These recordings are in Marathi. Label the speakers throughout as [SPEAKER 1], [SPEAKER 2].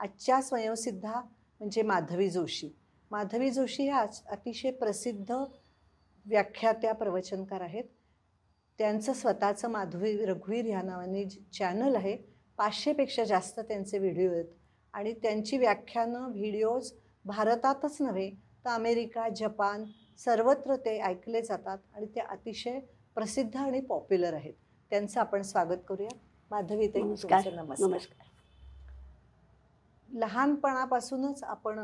[SPEAKER 1] आजच्या स्वयंसिद्धा म्हणजे माधवी जोशी. माधवी जोशी ह्या अतिशय प्रसिद्ध व्याख्यात्या प्रवचनकार आहेत. त्यांचं स्वतःचं माधवी रघुवीर ह्या नावाने चॅनल आहे. 500पेक्षा जास्त त्यांचे व्हिडिओ आहेत आणि त्यांची व्याख्यानं व्हिडिओज भारतातच नव्हे तर अमेरिका, जपान सर्वत्र ते ऐकले जातात आणि ते अतिशय प्रसिद्ध आणि पॉप्युलर आहेत. त्यांचं आपण स्वागत करूया. माधवी ताई, तुमचं नमस्कार. लहानपणापासूनच आपण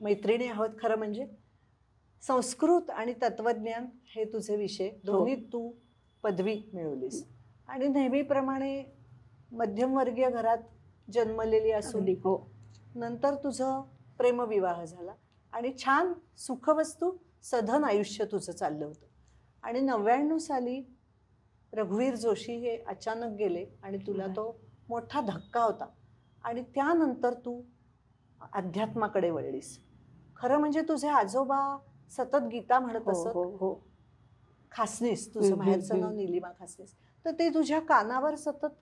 [SPEAKER 1] मैत्रिणी आहोत. खरं म्हणजे संस्कृत आणि तत्त्वज्ञान हे तुझे विषय, दोन्ही तू पदवी मिळवलीस आणि नेहमीप्रमाणे मध्यमवर्गीय घरात जन्मलेली असून नंतर तुझं प्रेमविवाह झाला आणि छान सुखवस्तू सधन आयुष्य तुझं चाललं होतं. आणि 99 साली रघुवीर जोशी हे अचानक गेले आणि तुला तो मोठा धक्का होता आणि त्यानंतर तू अध्यात्माकडे वळलीस. खरं म्हणजे तुझे आजोबा सतत गीता म्हणत असत. खासनीस, तुझं माहेरचं नाव निलिमा खासनीस, तर ते तुझ्या कानावर सतत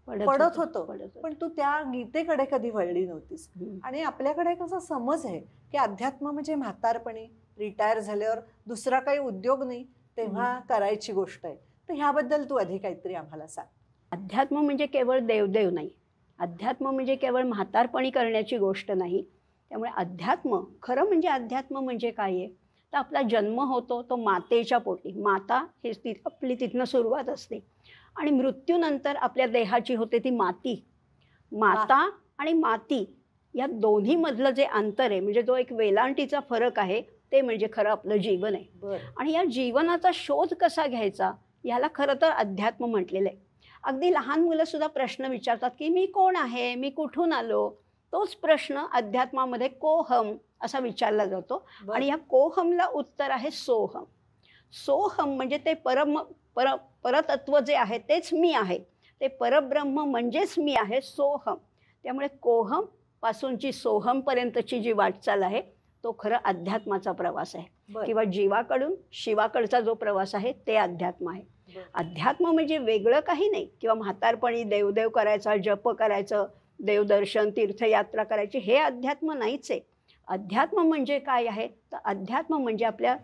[SPEAKER 1] पडत होतं, पण तू त्या गीतेकडे कधी वळली नव्हतीस. आणि आपल्याकडे कसा समज आहे की अध्यात्म म्हणजे म्हातारपणी रिटायर झाल्यावर दुसरा काही उद्योग नाही तेव्हा करायची गोष्ट आहे. तर ह्याबद्दल तू आधी काहीतरी आम्हाला सांग.
[SPEAKER 2] अध्यात्म म्हणजे केवळ देवदेव नाही, अध्यात्म म्हणजे केवळ म्हातारपणी करण्याची गोष्ट नाही. त्यामुळे अध्यात्म खरं म्हणजे अध्यात्म म्हणजे काय आहे तर आपला जन्म होतो तो मातेच्या पोटी. माता हे आपली तिथनं सुरुवात असते आणि मृत्यूनंतर आपल्या देहाची होते ती माती. माता आणि माती या दोन्ही मधलं जे अंतर आहे म्हणजे जो एक वेलांटीचा फरक आहे ते म्हणजे खरं आपलं जीवन आहे. आणि या जीवनाचा शोध कसा घ्यायचा याला खरं तर अध्यात्म म्हटलेलं आहे. अगदी लहान मुलं सुद्धा प्रश्न विचारतात की मी कोण आहे, मी कुठून आलो. तोच प्रश्न अध्यात्मामध्ये कोहम असा विचारला जातो आणि या कोहमला उत्तर आहे सोहम. सोहम म्हणजे ते परतत्व जे आहे तेच मी आहे, ते परब्रह्म म्हणजेच मी आहे, सोहम. त्यामुळे कोहम पासूनची सोहम पर्यंतची जी वाटचाल आहे तो खरं अध्यात्माचा प्रवास आहे किंवा जीवाकडून शिवाकडचा जो प्रवास आहे ते अध्यात्म आहे. अध्यात्म म्हणजे वेगळं काही नाही किंवा म्हातारपणी देवदेव करायचा, जप करायचं, देवदर्शन, तीर्थयात्रा करायची, हे अध्यात्म नाहीच आहे. अध्यात्म म्हणजे काय आहे तर अध्यात्म म्हणजे आपल्या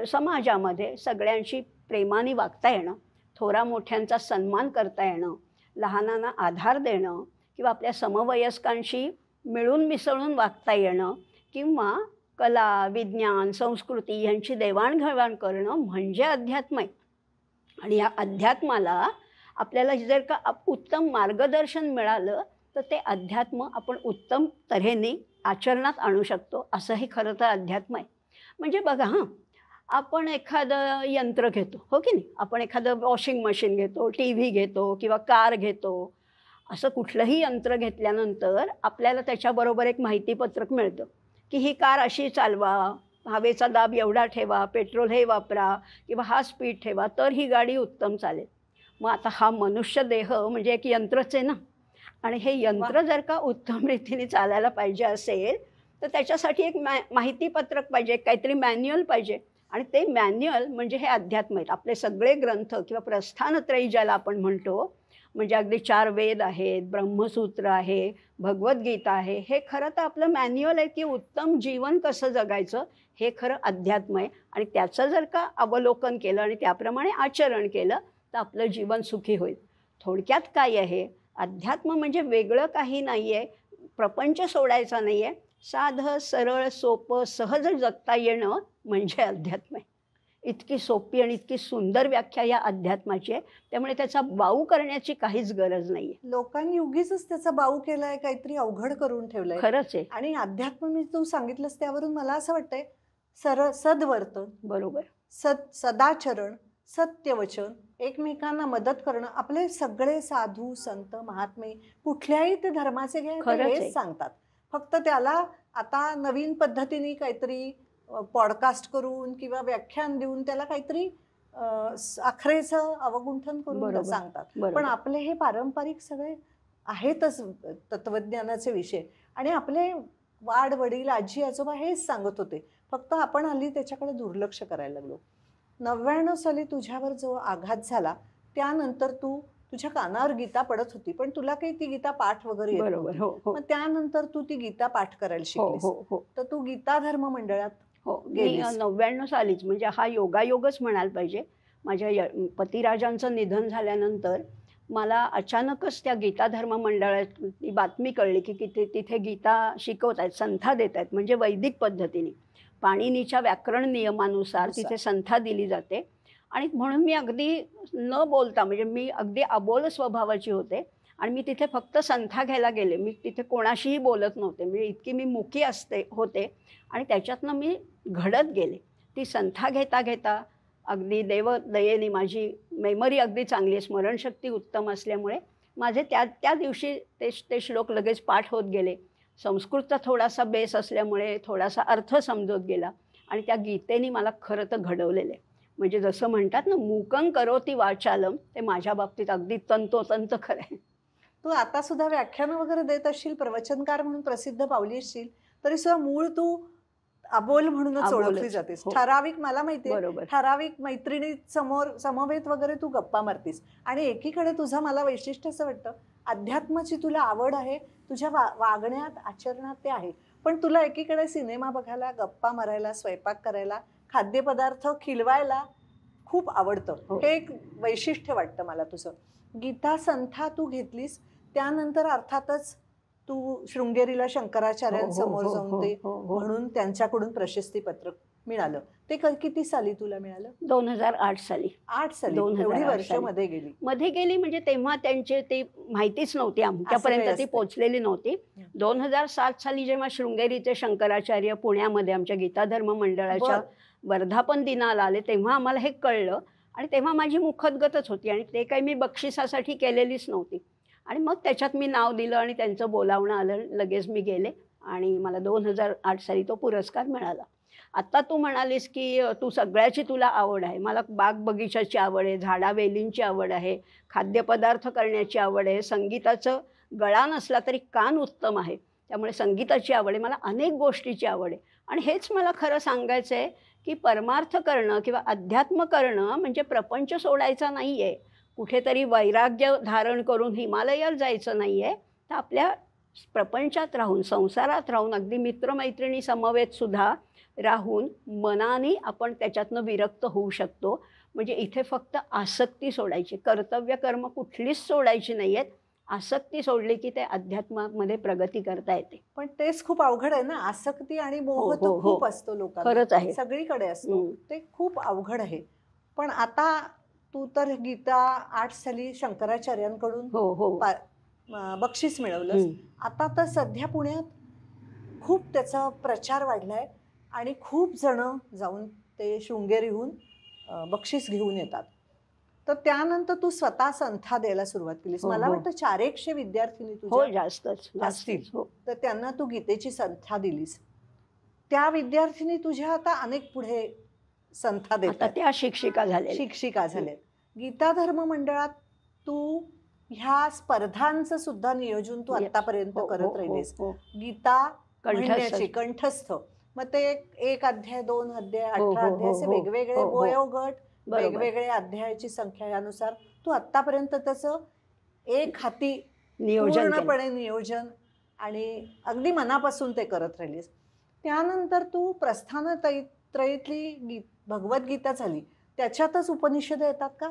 [SPEAKER 2] समाजामध्ये सगळ्यांशी प्रेमाने वागता येणं, थोरा मोठ्यांचा सन्मान करता येणं, लहानांना आधार देणं किंवा आपल्या समवयस्कांशी मिळून मिसळून वागता येणं किंवा कला, विज्ञान, संस्कृती यांची देवाणघेवाण करणं म्हणजे अध्यात्म आहे. आणि या अध्यात्माला आपल्याला जर का उत्तम मार्गदर्शन मिळालं तर ते अध्यात्म आपण उत्तम तऱ्हेने आचरणात आणू शकतो, असंही खरं तर अध्यात्म आहे. म्हणजे बघा आपण एखादं यंत्र घेतो, हो की नाही, आपण एखादं वॉशिंग मशीन घेतो, TV घेतो किंवा कार घेतो. असं कुठलंही यंत्र घेतल्यानंतर आपल्याला त्याच्याबरोबर एक माहितीपत्रक मिळतं की ही कार अशी चालवा, हवेचा दाब एवढा ठेवा, पेट्रोल हे वापरा किंवा हा स्पीड ठेवा तर ही गाडी उत्तम चालेल. मग आता हा मनुष्य देह म्हणजे एक यंत्रच आहे ना, आणि हे यंत्र जर का उत्तम रीतीने चालायला पाहिजे असेल तर त्याच्यासाठी एक माहितीपत्रक पाहिजे, काहीतरी मॅन्युअल पाहिजे. आणि ते मॅन्युअल म्हणजे हे अध्यात्म आहेत. आपले सगळे ग्रंथ किंवा प्रस्थानत्रयी ज्याला आपण म्हणतो, म्हणजे अगदी 4 वेद आहेत, ब्रह्मसूत्र आहे, भगवद्गीता आहे, हे खरं तर आपलं मॅन्युअल आहे की उत्तम जीवन कसं जगायचं हे खरं अध्यात्म आहे. आणि त्याचं जर का अवलोकन केलं आणि त्याप्रमाणे आचरण केलं तर आपलं जीवन सुखी होईल. थोडक्यात काय आहे, अध्यात्म म्हणजे वेगळं काही नाही आहे, प्रपंच सोडायचा नाही आहे, साधं सरळ सोपं सहज जगता येणं म्हणजे अध्यात्म आहे. इतकी सोपी आणि इतकी सुंदर व्याख्या या अध्यात्माची आहे. त्यामुळे त्याचा बाऊ करण्याची काहीच गरज नाही आहे.
[SPEAKER 1] लोकांनी उगीच त्याचा बाऊ केलाय, काहीतरी अवघड करून ठेवलंय.
[SPEAKER 2] खरंच आहे.
[SPEAKER 1] आणि अध्यात्म मी तू सांगितलंस त्यावरून मला असं वाटतंय सद्वर्तन,
[SPEAKER 2] बरोबर,
[SPEAKER 1] सदाचरण, सत्यवचन, एकमेकांना मदत करणं. आपले सगळे साधू संत महात्मे कुठल्याही ते धर्माचे हेच सांगतात. फक्त त्याला आता नवीन पद्धतीने काहीतरी पॉडकास्ट करून किंवा व्याख्यान देऊन त्याला काहीतरी आखरेचं अवगुंठन करून सांगतात. पण आपले हे पारंपरिक सगळे आहेतच तत्वज्ञानाचे विषय. आणि आपले वाड वडील आजी आजोबा हेच सांगत होते, फक्त आपण हल्ली त्याच्याकडे दुर्लक्ष करायला लागलो. 99 साली तुझ्यावर जो आघात झाला त्यानंतर तू तुझ्या कानावर गीता पडत होती, पण तुला काही ती गीता पाठ वगैरे येत
[SPEAKER 2] बरोबर.
[SPEAKER 1] नव्हती.
[SPEAKER 2] हो हो
[SPEAKER 1] मग त्यानंतर तू ती गीता पाठ करायला
[SPEAKER 2] हो
[SPEAKER 1] शिकलीस.
[SPEAKER 2] हो हो
[SPEAKER 1] तर तू गीता धर्म मंडळात
[SPEAKER 2] हो मी
[SPEAKER 1] गेलीस.
[SPEAKER 2] 99 सालीच, म्हणजे हा योगायोगच म्हणायला पाहिजे. माझ्या पतिराजांचं निधन झाल्यानंतर मला अचानकच त्या गीता धर्म मंडळाची बातमी कळली की तिथे गीता शिकवत आहेत, संथा देत आहेत, म्हणजे वैदिक पद्धतीने पाणिनीच्या व्याकरण नियमानुसार तिथे संथा दिली जाते. आणि म्हणून मी अगदी न बोलता, म्हणजे मी अगदी अबोल स्वभावाची होते आणि मी तिथे फक्त संथा घ्यायला गेले. मी तिथे कोणाशीही बोलत नव्हते, म्हणजे इतकी मी मुकी होते. आणि त्याच्यातनं मी घडत गेले. ती संथा घेता घेता अगदी दयेने माझी मेमरी अगदी चांगली आहे, स्मरणशक्ती उत्तम असल्यामुळे माझे त्या दिवशी ते श्लोक लगेच पाठ होत गेले. संस्कृतचा थोडासा बेस असल्यामुळे थोडासा अर्थ समजत गेला आणि त्या गीतेने मला खरं तर घडवलेलं आहे. म्हणजे जसं म्हणतात ना, मूकं करोति वाचालम, ते माझ्या बाबतीत अगदी तंतोतंत खरं आहे.
[SPEAKER 1] तू आता सुद्धा व्याख्यानं वगैरे देत असशील, प्रवचनकार म्हणून प्रसिद्ध पावली असशील, तरी सुद्धा मूळ तू अबोल म्हणूनच ओळखली जातेस. ठराविक, मला माहितीये,
[SPEAKER 2] बरोबर.
[SPEAKER 1] ठराविक मैत्रिणी समवेत वगैरे तू गप्पा मारतीस. आणि एकीकडे तुझं मला वैशिष्ट्य असं वाटतं, अध्यात्माची तुला आवड आहे, तुझ्या वागण्यात आचरणात ते आहे. पण तुला एकीकडे सिनेमा बघायला, गप्पा मारायला, स्वयंपाक करायला, खाद्यपदार्थ खिलवायला खूप आवडतं. हे एक वैशिष्ट्य वाटतं मला तुझं. गीता संथा तू घेतलीस, त्यानंतर अर्थातच तू शृंगेरीला शंकराचार्यांसमोर जाऊन ते म्हणून त्यांच्याकडून प्रशस्तीपत्र मिळालं. ते किती साली तुला मिळालं?
[SPEAKER 2] 2008 साली.
[SPEAKER 1] 8 साली. एवढी वर्ष मध्ये गेली
[SPEAKER 2] म्हणजे तेव्हा त्यांचे ते माहितीच नव्हती, आमच्यापर्यंत ती पोहोचलेली नव्हती. 2007 साली जेव्हा शृंगेरीचे शंकराचार्य पुण्यामध्ये आमच्या गीता धर्म मंडळाच्या वर्धापन दिनाला आले, तेव्हा आम्हाला हे कळलं. आणि तेव्हा माझी मुखदगतच होती आणि ते काही मी बक्षिसासाठी केलेलीच नव्हती. आणि मग त्याच्यात मी नाव दिलं आणि त्यांचं बोलावणं आलं, लगेच मी गेले आणि मला 2008 साली तो पुरस्कार मिळाला. आत्ता तू म्हणालीस की तू सगळ्याची तुला आवड आहे. मला बाग बगीचाची आवड आहे, झाडावेलींची आवड आहे, खाद्यपदार्थ करण्याची आवड आहे, संगीताचं गळा नसला तरी कान उत्तम आहे, त्यामुळे संगीताची आवड आहे, मला अनेक गोष्टीची आवड आहे. आणि हेच मला खरं सांगायचं आहे की परमार्थ करणं किंवा अध्यात्म करणं म्हणजे प्रपंच सोडायचा नाही आहे, कुठेतरी वैराग्य धारण करून हिमालयात जायचं नाही आहे. तर आपल्या प्रपंचात राहून, संसारात राहून, अगदी मित्रमैत्रिणी समवेत सुद्धा राहून मनाने आपण त्याच्यातनं विरक्त होऊ शकतो. म्हणजे इथे फक्त आसक्ती सोडायची, कर्तव्य कर्म कुठलीच सोडायची नाही आहेत. आसक्ती सोडली की ते अध्यात्मामध्ये प्रगती करता येते.
[SPEAKER 1] पण तेच खूप अवघड आहे ना, आसक्ती आणि मोह तो खूप असतो लोकांना,
[SPEAKER 2] खरंच आहे,
[SPEAKER 1] सगळीकडे असतो. ते खूप अवघड आहे. पण आता तू तर गीता 8 साली शंकराचार्यांकडून बक्षीस मिळवलंस. आता तर सध्या पुण्यात खूप त्याचा प्रचार वाढलाय आणि खूप जण जाऊन ते शृंगेरीहून बक्षीस घेऊन येतात. तर त्यानंतर तू स्वतः संथा द्यायला सुरुवात केलीस. मला वाटतं 400 विद्यार्थिनी तुझ्या
[SPEAKER 2] जास्तीच.
[SPEAKER 1] तर त्यांना तू गीतेची संथा दिलीस. त्या विद्यार्थिनी तुझ्या आता अनेक पुढे संथा देतात,
[SPEAKER 2] त्या शिक्षिका झाल्या.
[SPEAKER 1] गीता धर्म मंडळात तू ह्या स्पर्धांचं सुद्धा नियोजन तू आतापर्यंत करत राहिलीस. गीता म्हणण्याची कंठस्थ, मग ते 1 अध्याय, 2 अध्याय, 18 अध्याय असे वेगवेगळे वयोगट, वेगवेगळे अध्यायाची संख्या, यानुसार तू आतापर्यंत त्याचं एक हाती पूर्णपणे नियोजन आणि अगदी मनापासून ते करत राहिलीस. त्यानंतर तू प्रस्थानत्रयीतली भगवद्गीता झाली, त्याच्यातच उपनिषद येतात का?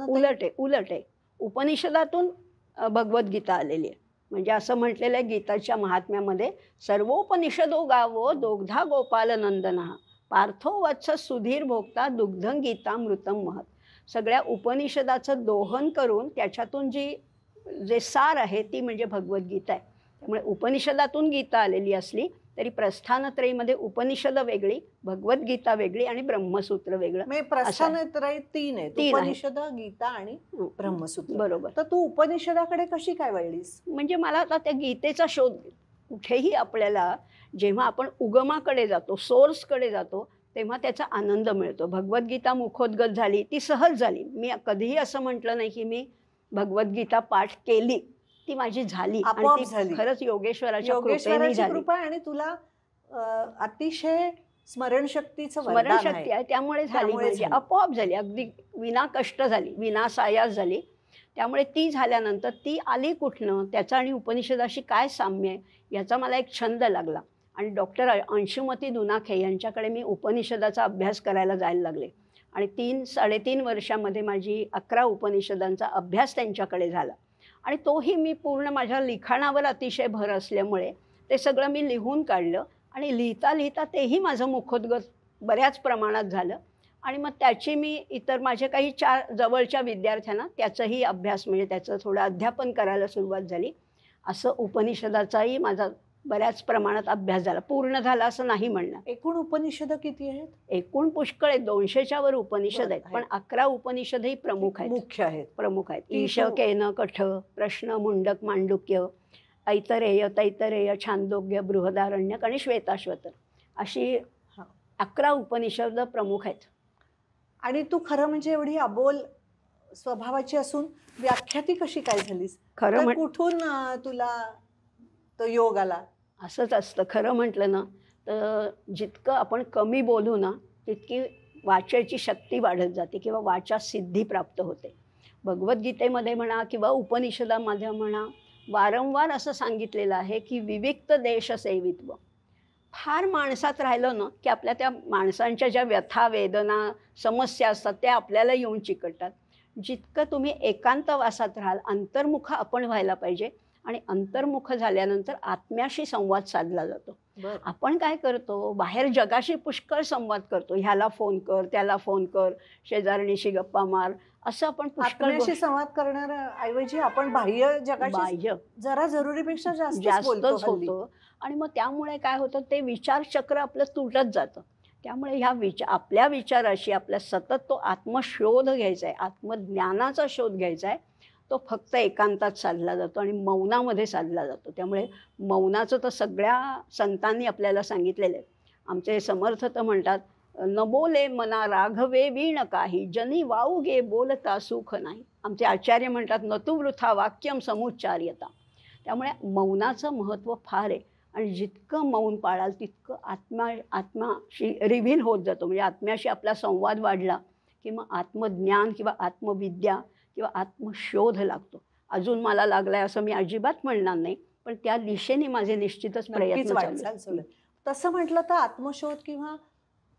[SPEAKER 2] उलट आहे. उपनिषदातून भगवद्गीता आलेली आहे. म्हणजे असं म्हटलेलं आहे गीताच्या महात्म्यामध्ये, सर्वोपनिषदो गावो दोग्धा गोपाल नंदनः पार्थो वत्स सुधीर भोक्ता दुग्धं गीता मृतम महत. सगळ्या उपनिषदाचं दोहन करून त्याच्यातून जे सार आहे ती म्हणजे भगवद्गीता आहे. त्यामुळे उपनिषदातून गीता आलेली असली तरी प्रस्थानत्रयीमध्ये उपनिषद वेगळी, भगवद्गीता वेगळी आणि ब्रह्मसूत्र वेगळं.
[SPEAKER 1] प्रस्थानत्रयी 3 आहेत, उपनिषद, गीता आणि ब्रह्मसूत्र.
[SPEAKER 2] बरोबर.
[SPEAKER 1] तर तू उपनिषदाकडे कशी काय वळलीस?
[SPEAKER 2] म्हणजे मला आता त्या गीतेचा शोध, कुठेही आपल्याला जेव्हा आपण उगमाकडे जातो, सोर्सकडे जातो, तेव्हा त्याचा आनंद मिळतो. भगवद्गीता मुखोद्गत झाली, ती सहज झाली. मी कधीही असं म्हटलं नाही की मी भगवद्गीता पाठ केली, ती माझी झाली आणि ती खरंच योगेश्वराच्या
[SPEAKER 1] कृपा आणि तुला अतिशय स्मरणशक्ती
[SPEAKER 2] आहे, त्यामुळे झाली. म्हणजे आपोआप झाली, अगदी विना कष्ट झाली, विना सायास झाली. त्यामुळे ती झाल्यानंतर ती आली कुठनं, त्याचा आणि उपनिषदाशी काय साम्य आहे याचा मला एक छंद लागला. आणि डॉक्टर अंशुमती दुनाखे यांच्याकडे मी उपनिषदाचा अभ्यास करायला जायला लागले. आणि 3-3.5 वर्षामध्ये माझी 11 उपनिषदांचा अभ्यास त्यांच्याकडे झाला. आणि तोही मी पूर्ण माझ्या लिखाणावर अतिशय भर असल्यामुळे ते सगळं मी लिहून काढलं. आणि लिहिता लिहिता तेही माझं मुखोद्गत बऱ्याच प्रमाणात झालं. आणि मग त्याची मी इतर माझे काही 4 जवळच्या विद्यार्थ्यांना त्याचाही अभ्यास म्हणजे त्याचं थोडं अध्यापन करायला सुरुवात झाली. असं उपनिषदाचाही माझा बऱ्याच प्रमाणात अभ्यास झाला. पूर्ण झाला असं नाही म्हणणार.
[SPEAKER 1] एकूण उपनिषद किती आहेत?
[SPEAKER 2] एकूण पुष्कळ आहेत, 200च्या वर उपनिषद
[SPEAKER 1] बरं,
[SPEAKER 2] आहेत. पण 11 उपनिषदही प्रमुख आहेत.
[SPEAKER 1] मुख्य आहेत.
[SPEAKER 2] प्रमुख आहेत.
[SPEAKER 1] ती
[SPEAKER 2] ईश,
[SPEAKER 1] तू-
[SPEAKER 2] केन, कठ, प्रश्न, मुंडक, मांडुक्य, ऐतरेय, तैतरेय, छांदोग्य, बृहदारण्यक आणि श्वेताश्वतर अशी 11 उपनिषद प्रमुख आहेत.
[SPEAKER 1] आणि तू खरं म्हणजे एवढी अबोल स्वभावाची असून व्याख्याती कशी काय झालीस?
[SPEAKER 2] खरं
[SPEAKER 1] तर कुठून तुला तो योग आला?
[SPEAKER 2] असंच असतं. खरं म्हटलं ना तर जितकं आपण कमी बोलू ना तितकी वाचायची शक्ती वाढत जाते किंवा वाचा सिद्धी प्राप्त होते. भगवद्गीतेमध्ये म्हणा किंवा उपनिषदामध्ये म्हणा वारंवार असं सांगितलेलं आहे की विविक्त देश सेवित्व. फार माणसात राहिलं ना की आपल्या त्या माणसांच्या ज्या व्यथा वेदना समस्या असतात त्या आपल्याला येऊन चिकटतात. जितकं तुम्ही एकांतवासात राहाल, अंतर्मुख आपण व्हायला पाहिजे. आणि अंतर्मुख झाल्यानंतर आत्म्याशी संवाद साधला जातो. आपण काय करतो, बाहेर जगाशी पुष्कळ संवाद करतो. ह्याला फोन कर, त्याला फोन कर, शेजारणीशी गप्पा मार, असं आपण पुष्कळ
[SPEAKER 1] आत्म्याशी संवाद करण्याऐवजी आपण बाह्य जगाशी
[SPEAKER 2] बाह्य
[SPEAKER 1] जरा जरुरीपेक्षा जास्तच
[SPEAKER 2] जास्तच
[SPEAKER 1] हल्ली.
[SPEAKER 2] होतो. आणि मग त्यामुळे काय होतं, ते विचारचक्र आपलं तुटत जातं. त्यामुळे ह्या आपल्या विचाराशी आपल्या सतत तो आत्मशोध घ्यायचा आहे, आत्मज्ञानाचा शोध घ्यायचा आहे. तो फक्त एकांतात साधला जातो आणि मौनामध्ये साधला जातो. त्यामुळे मौनाचं तर सगळ्या संतांनी आपल्याला सांगितलेलं आहे. आमचे समर्थ तर म्हणतात, न बोले मना राघवे वीण काही, जनी वाऊगे बोलता सुख नाही. आमचे आचार्य म्हणतात, न तू वृथा वाक्यम समुच्चार्यता. त्यामुळे मौनाचं महत्त्व फार आहे. आणि जितकं मौन पाळाल तितकं आत्म्याशी रिव्हील होत जातो. म्हणजे आत्म्याशी आपला संवाद वाढला की मग आत्मज्ञान किंवा आत्मविद्या किंवा आत्मशोध लागतो. अजून मला लागलाय असं मी अजिबात म्हणणार नाही, पण त्या दिशेने माझे निश्चितच प्रयत्न चालू आहेत.
[SPEAKER 1] तसं म्हटलं तर आत्मशोध किंवा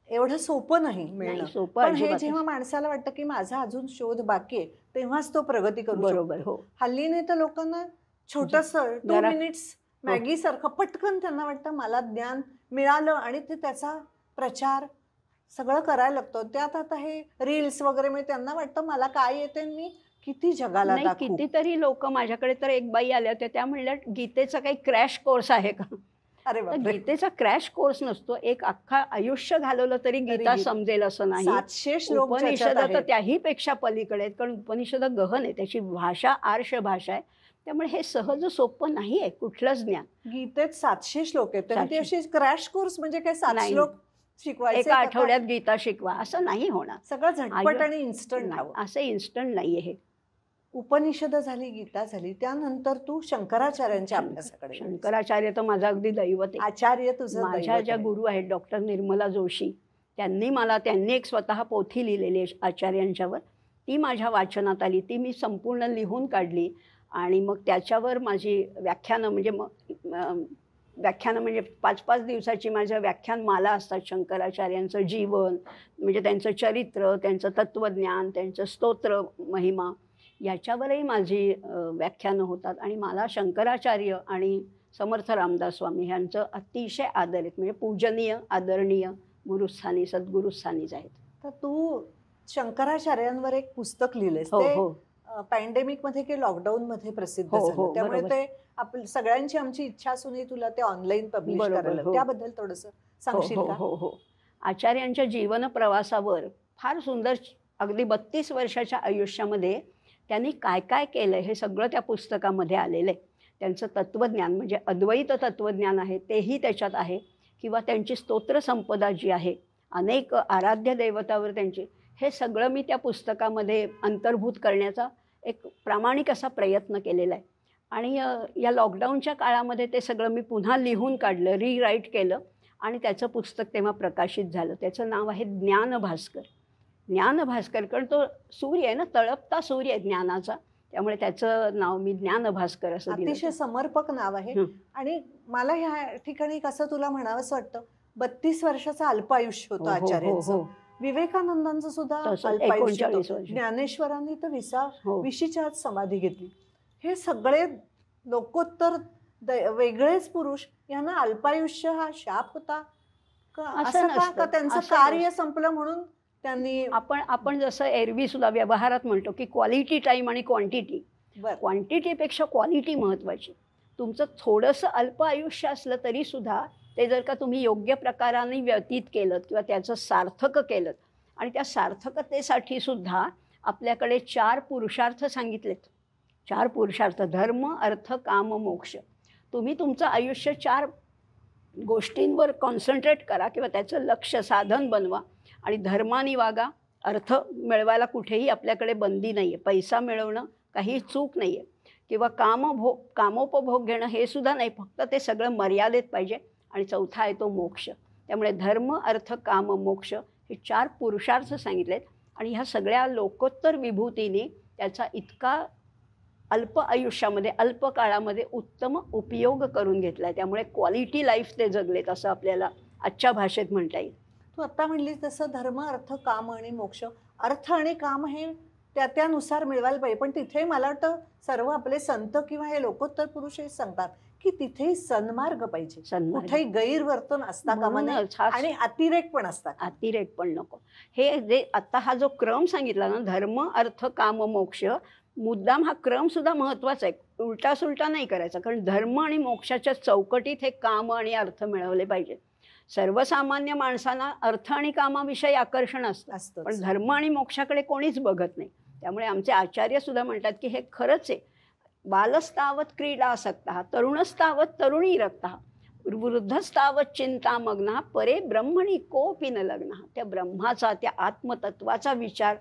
[SPEAKER 1] एवढं सोपं नाही मिळणं.
[SPEAKER 2] सोपं
[SPEAKER 1] पण हे
[SPEAKER 2] अजिबात
[SPEAKER 1] जेव्हा माणसाला वाटतं की माझा अजून शोध बाकी आहे तेव्हाच तो प्रगती करू
[SPEAKER 2] बरोबर.
[SPEAKER 1] शकतो.
[SPEAKER 2] हो,
[SPEAKER 1] हल्ली नाही तर लोकांना छोटस 2 मिनिट्स मॅगी सारखं पटकन त्यांना वाटतं मला ज्ञान मिळालं आणि ते त्याचा प्रचार सगळं करायला लागतं. त्यात आता हे रील्स वगैरे म्हणजे त्यांना वाटतं मला काय येते, मी किती जगाला
[SPEAKER 2] नाही.
[SPEAKER 1] दाखवू.
[SPEAKER 2] कितीतरी लोक माझ्याकडे तर एक बाई आल्या होत्या, त्या म्हणल्या गीतेचा काही क्रॅश कोर्स आहे का?
[SPEAKER 1] अरे
[SPEAKER 2] तर
[SPEAKER 1] बापरे.
[SPEAKER 2] गीतेचा क्रॅश कोर्स नसतो. एक अख्खा आयुष्य घालवलं तरी गीता समजेल असं नाही.
[SPEAKER 1] 700 श्लोक
[SPEAKER 2] उपनिषद तर त्याही पेक्षा पलीकडे आहेत. कारण उपनिषद गहन आहे, त्याची भाषा आर्ष भाषा आहे. त्यामुळे हे सहज सोपं नाही आहे कुठलंच ज्ञान.
[SPEAKER 1] गीतेत 700 श्लोक आहेत. तर ती
[SPEAKER 2] 700.
[SPEAKER 1] अशी क्रॅश कोर्स म्हणजे काय 7
[SPEAKER 2] नाही.
[SPEAKER 1] श्लोक शिकवायचे
[SPEAKER 2] एका आठवड्यात गीता शिकवा असं नाही होणार.
[SPEAKER 1] सगळं झटपट आणि इन्स्टंट हवं.
[SPEAKER 2] असं इन्स्टंट नाहीये हे.
[SPEAKER 1] उपनिषद झाली, गीता झाली, त्यानंतर तू शंकराचार्यांच्या अभ्यासाकडे गेलीस.
[SPEAKER 2] शंकराचार्य तर माझं अगदी दैवत आहे.
[SPEAKER 1] आचार्य तुझं
[SPEAKER 2] माझ्या
[SPEAKER 1] दैवत
[SPEAKER 2] ज्या
[SPEAKER 1] आहे.
[SPEAKER 2] गुरु आहेत डॉक्टर निर्मला जोशी, त्यांनी एक स्वतः पोथी लिहिलेली आहे आचार्यांच्यावर. ती माझ्या वाचनात आली, ती मी संपूर्ण लिहून काढली. आणि मग त्याच्यावर माझी व्याख्यानं म्हणजे 5-5 दिवसाची माझ्या व्याख्यानमाला असतात. शंकराचार्यांचं जीवन म्हणजे त्यांचं चरित्र, त्यांचं तत्त्वज्ञान, त्यांचं स्तोत्र महिमा याच्यावरही माझी व्याख्यानं होतात. आणि मला शंकराचार्य आणि समर्थ रामदास स्वामी ह्यांचं अतिशय आदर आहेत. म्हणजे पूजनीय आदरणीय गुरुस्थानी सद्गुरुस्थानीच आहेत.
[SPEAKER 1] तर तू शंकराचार्यांवर एक पुस्तक लिहिलेस.
[SPEAKER 2] हो
[SPEAKER 1] ते
[SPEAKER 2] हो
[SPEAKER 1] पॅन्डेमिक मध्ये की लॉकडाऊन मध्ये प्रसिद्ध
[SPEAKER 2] हो,
[SPEAKER 1] झालं.
[SPEAKER 2] हो,
[SPEAKER 1] त्यामुळे
[SPEAKER 2] बरोबर.
[SPEAKER 1] ते सगळ्यांची आमची इच्छा असूनही तुला ते ऑनलाईन पब्लिश
[SPEAKER 2] बरोबर,
[SPEAKER 1] करायला,
[SPEAKER 2] हो.
[SPEAKER 1] त्याबद्दल थोडंसं सांगशील
[SPEAKER 2] हो
[SPEAKER 1] का?
[SPEAKER 2] हो हो आचार्यांच्या जीवन प्रवासावर फार सुंदर, अगदी 32 वर्षाच्या आयुष्यामध्ये त्यांनी काय काय केलं हे सगळं त्या पुस्तकामध्ये आलेलं आहे. त्यांचं तत्त्वज्ञान म्हणजे अद्वैत तत्त्वज्ञान आहे तेही त्याच्यात आहे. किंवा त्यांची स्तोत्र संपदा जी आहे, अनेक आराध्य देवतावर त्यांची, हे सगळं मी त्या पुस्तकामध्ये अंतर्भूत करण्याचा एक प्रामाणिक असा प्रयत्न केलेला आहे. आणि या लॉकडाऊनच्या काळामध्ये ते सगळं मी पुन्हा लिहून काढलं, रिराईट केलं आणि त्याचं पुस्तक तेव्हा प्रकाशित झालं. त्याचं नाव आहे ज्ञानभास्कर. ज्ञानभास्कर, कारण तो सूर्य आहे ना, तळपता सूर्य आहे ज्ञानाचा. त्यामुळे त्याचं नाव मी ज्ञानभास्कर असं दिलं.
[SPEAKER 1] अतिशय समर्पक नाव आहे.
[SPEAKER 2] हं.
[SPEAKER 1] आणि मला ह्या ठिकाणी कसं तुला म्हणावंसं वाटतं, 32 वर्षाचं अल्पायुष्य
[SPEAKER 2] हो,
[SPEAKER 1] होतं
[SPEAKER 2] हो, हो,
[SPEAKER 1] आचार्यांचं.
[SPEAKER 2] हो.
[SPEAKER 1] विवेकानंदांचं सुद्धा
[SPEAKER 2] तसं
[SPEAKER 1] अल्पायुष्य
[SPEAKER 2] 39
[SPEAKER 1] होतं.
[SPEAKER 2] वर्ष.
[SPEAKER 1] ज्ञानेश्वरांनी तर
[SPEAKER 2] हो.
[SPEAKER 1] 20च्या आत समाधी घेतली. हे सगळे लोकोत्तर वेगळेच पुरुष, यांना अल्पायुष्य हा शाप होता का?
[SPEAKER 2] असं
[SPEAKER 1] असं का
[SPEAKER 2] नसतं.
[SPEAKER 1] त्यांचं
[SPEAKER 2] असं
[SPEAKER 1] कार्य
[SPEAKER 2] नसतं.
[SPEAKER 1] संपलं म्हणून त्यांनी?
[SPEAKER 2] आपण जसं एरवी सुद्धा व्यवहारात म्हणतो की क्वालिटी टाईम आणि क्वांटिटी.
[SPEAKER 1] बरं.
[SPEAKER 2] क्वांटिटीपेक्षा क्वालिटी महत्त्वाची. तुमचं थोडंसं अल्प आयुष्य असलं तरी सुद्धा ते जर का तुम्ही योग्य प्रकाराने व्यतीत केलं किंवा त्याचं सार्थक केलं, आणि त्या सार्थकतेसाठी सुद्धा आपल्याकडे 4 पुरुषार्थ सांगितलेत. 4 पुरुषार्थ: धर्म, अर्थ, काम, मोक्ष. तुम्ही तुमचं आयुष्य 4 गोष्टींवर कॉन्सन्ट्रेट करा किंवा त्याचं लक्ष साधन बनवा आणि धर्माने वागा. अर्थ मिळवायला कुठेही आपल्याकडे बंदी नाही आहे. पैसा मिळवणं काही चूक नाही आहे किंवा कामोपभोग घेणं हे सुद्धा नाही, फक्त ते सगळं मर्यादेत पाहिजे. आणि चौथा आहे तो मोक्ष. त्यामुळे धर्म, अर्थ, काम, मोक्ष हे 4 पुरुषार्थ सांगितलेत. आणि ह्या सगळ्या लोकोत्तर विभूतीने त्याचा इतका अल्प आयुष्यामध्ये, अल्प काळामध्ये उत्तम उपयोग करून घेतला आहे. त्यामुळे क्वालिटी लाईफ ते जगलेत असं आपल्याला आजच्या भाषेत म्हणता येईल.
[SPEAKER 1] तू आत्ता म्हणलीस तसं धर्म, अर्थ, काम आणि मोक्ष. अर्थ आणि काम हे त्यानुसार मिळवायला पाहिजे, पण तिथे मला वाटतं सर्व आपले संत किंवा हे लोकोत्तर पुरुष हे सांगतात की तिथेही सन्मार्ग पाहिजे. कुठेही गैरवर्तन असता कामा नये आणि अतिरेक पण असतात.
[SPEAKER 2] अतिरेक पण नको. हे जे आता हा जो क्रम सांगितला ना, धर्म, अर्थ, काम, मोक्ष, मुद्दाम हा क्रम सुद्धा महत्त्वाचा आहे. उलटा सुलटा नाही करायचा, कारण धर्म आणि मोक्षाच्या चौकटीत हे काम आणि अर्थ मिळवले पाहिजेत. सर्वसामान्य माणसांना अर्थ आणि कामाविषयी आकर्षण असतं, पण धर्म आणि मोक्षाकडे कोणीच बघत नाही. त्यामुळे आमचे आचार्य सुद्धा म्हणतात की हे खरंच आहे. बालस्तावत क्रीडासक्तः, तरुणस्तावत तरुणी रक्तः, वृद्धस्तावत चिंतामग्नः, परे ब्रह्मणी कोपी न लग्नः. त्या ब्रह्माचा, त्या आत्मतत्वाचा विचार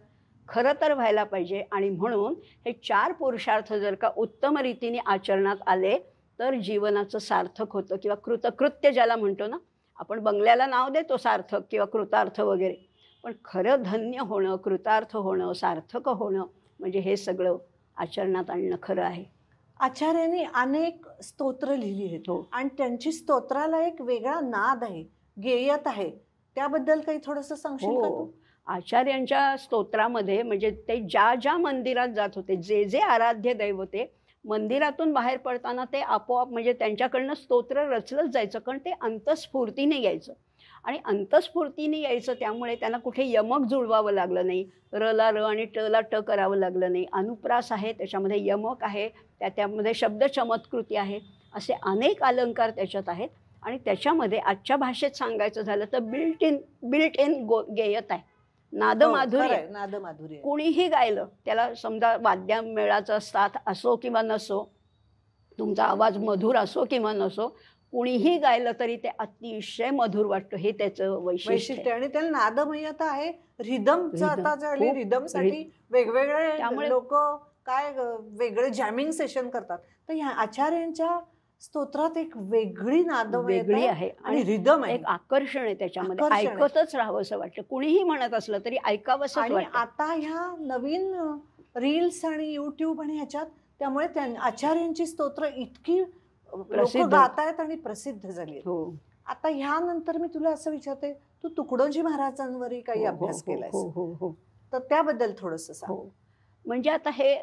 [SPEAKER 2] खरं तर व्हायला पाहिजे. आणि म्हणून हे 4 पुरुषार्थ जर का उत्तम रीतीने आचरणात आले तर जीवनाचं सार्थक होतं. किंवा कृतकृत्य ज्याला म्हणतो ना, आपण बंगल्याला नाव देतो सार्थक किंवा कृतार्थ वगैरे, पण खरं धन्य होणं, कृतार्थ होणं, सार्थक होणं म्हणजे हे सगळं आचरणात आणणं खरं आहे.
[SPEAKER 1] आचार्यांनी अनेक स्तोत्र लिहिली आहेत.
[SPEAKER 2] हो.
[SPEAKER 1] आणि त्यांची स्तोत्राला एक वेगळा नाद आहे, गेयत आहे. त्याबद्दल काही थोडंसं सांगशील का तू?
[SPEAKER 2] आचार्यांच्या स्तोत्रामध्ये म्हणजे ते ज्या ज्या मंदिरात जात होते, जे जे आराध्य दैव होते, मंदिरातून बाहेर पडताना ते आपोआप म्हणजे त्यांच्याकडनं स्तोत्र रचलंच जायचं, कारण ते अंतस्फूर्तीने यायचं. आणि अंतस्फूर्तीने यायचं त्यामुळे त्यांना कुठे यमक जुळवावं लागलं नाही, रला र आणि टला ट करावं लागलं नाही. अनुप्रास आहे, त्याच्यामध्ये यमक आहे, त्यामध्ये शब्द चमत्कृती आहे, असे अनेक अलंकार त्याच्यात आहेत. आणि त्याच्यामध्ये आजच्या भाषेत सांगायचं झालं तर बिल्ट इन गेयत आहे, नादमाधुर्य.
[SPEAKER 1] नादमाधुर्य
[SPEAKER 2] कोणीही गायलं, त्याला समजा वाद्यमेळाचा साथ असो किंवा नसो, तुमचा आवाज मधुर असो किंवा नसो, कुणीही गायलं तरी ते अतिशय मधुर वाटतं. हे त्याचं वैशिष्ट्य.
[SPEAKER 1] आणि त्याला नादमयता आहे. रिदमचं आता झाली, रिदमसाठी वेगवेगळे
[SPEAKER 2] त्यामुळे
[SPEAKER 1] लोक काय वेगळे जॅमिंग सेशन करतात. तर ह्या आचार्यांच्या स्तोत्रात एक वेगळी
[SPEAKER 2] वेगळी आहे
[SPEAKER 1] आणि रिदम आहे,
[SPEAKER 2] एक आकर्षण आहे त्याच्यामध्ये. ऐकतच राहावं असं वाटतं, कुणीही म्हणत असलं तरी ऐकावंसं वाटतं.
[SPEAKER 1] आता ह्या नवीन रील्स आणि युट्यूब आणि ह्याच्यात त्यामुळे आचार्यांची स्तोत्र इतकी लोक गात आहेत आणि प्रसिद्ध झाली.
[SPEAKER 2] हो.
[SPEAKER 1] आता ह्यानंतर मी तुला असं विचारते, तू तुकडोजी महाराजांवरही काही अभ्यास केलाय, तर त्याबद्दल थोडंसं सांग.
[SPEAKER 2] म्हणजे आता हे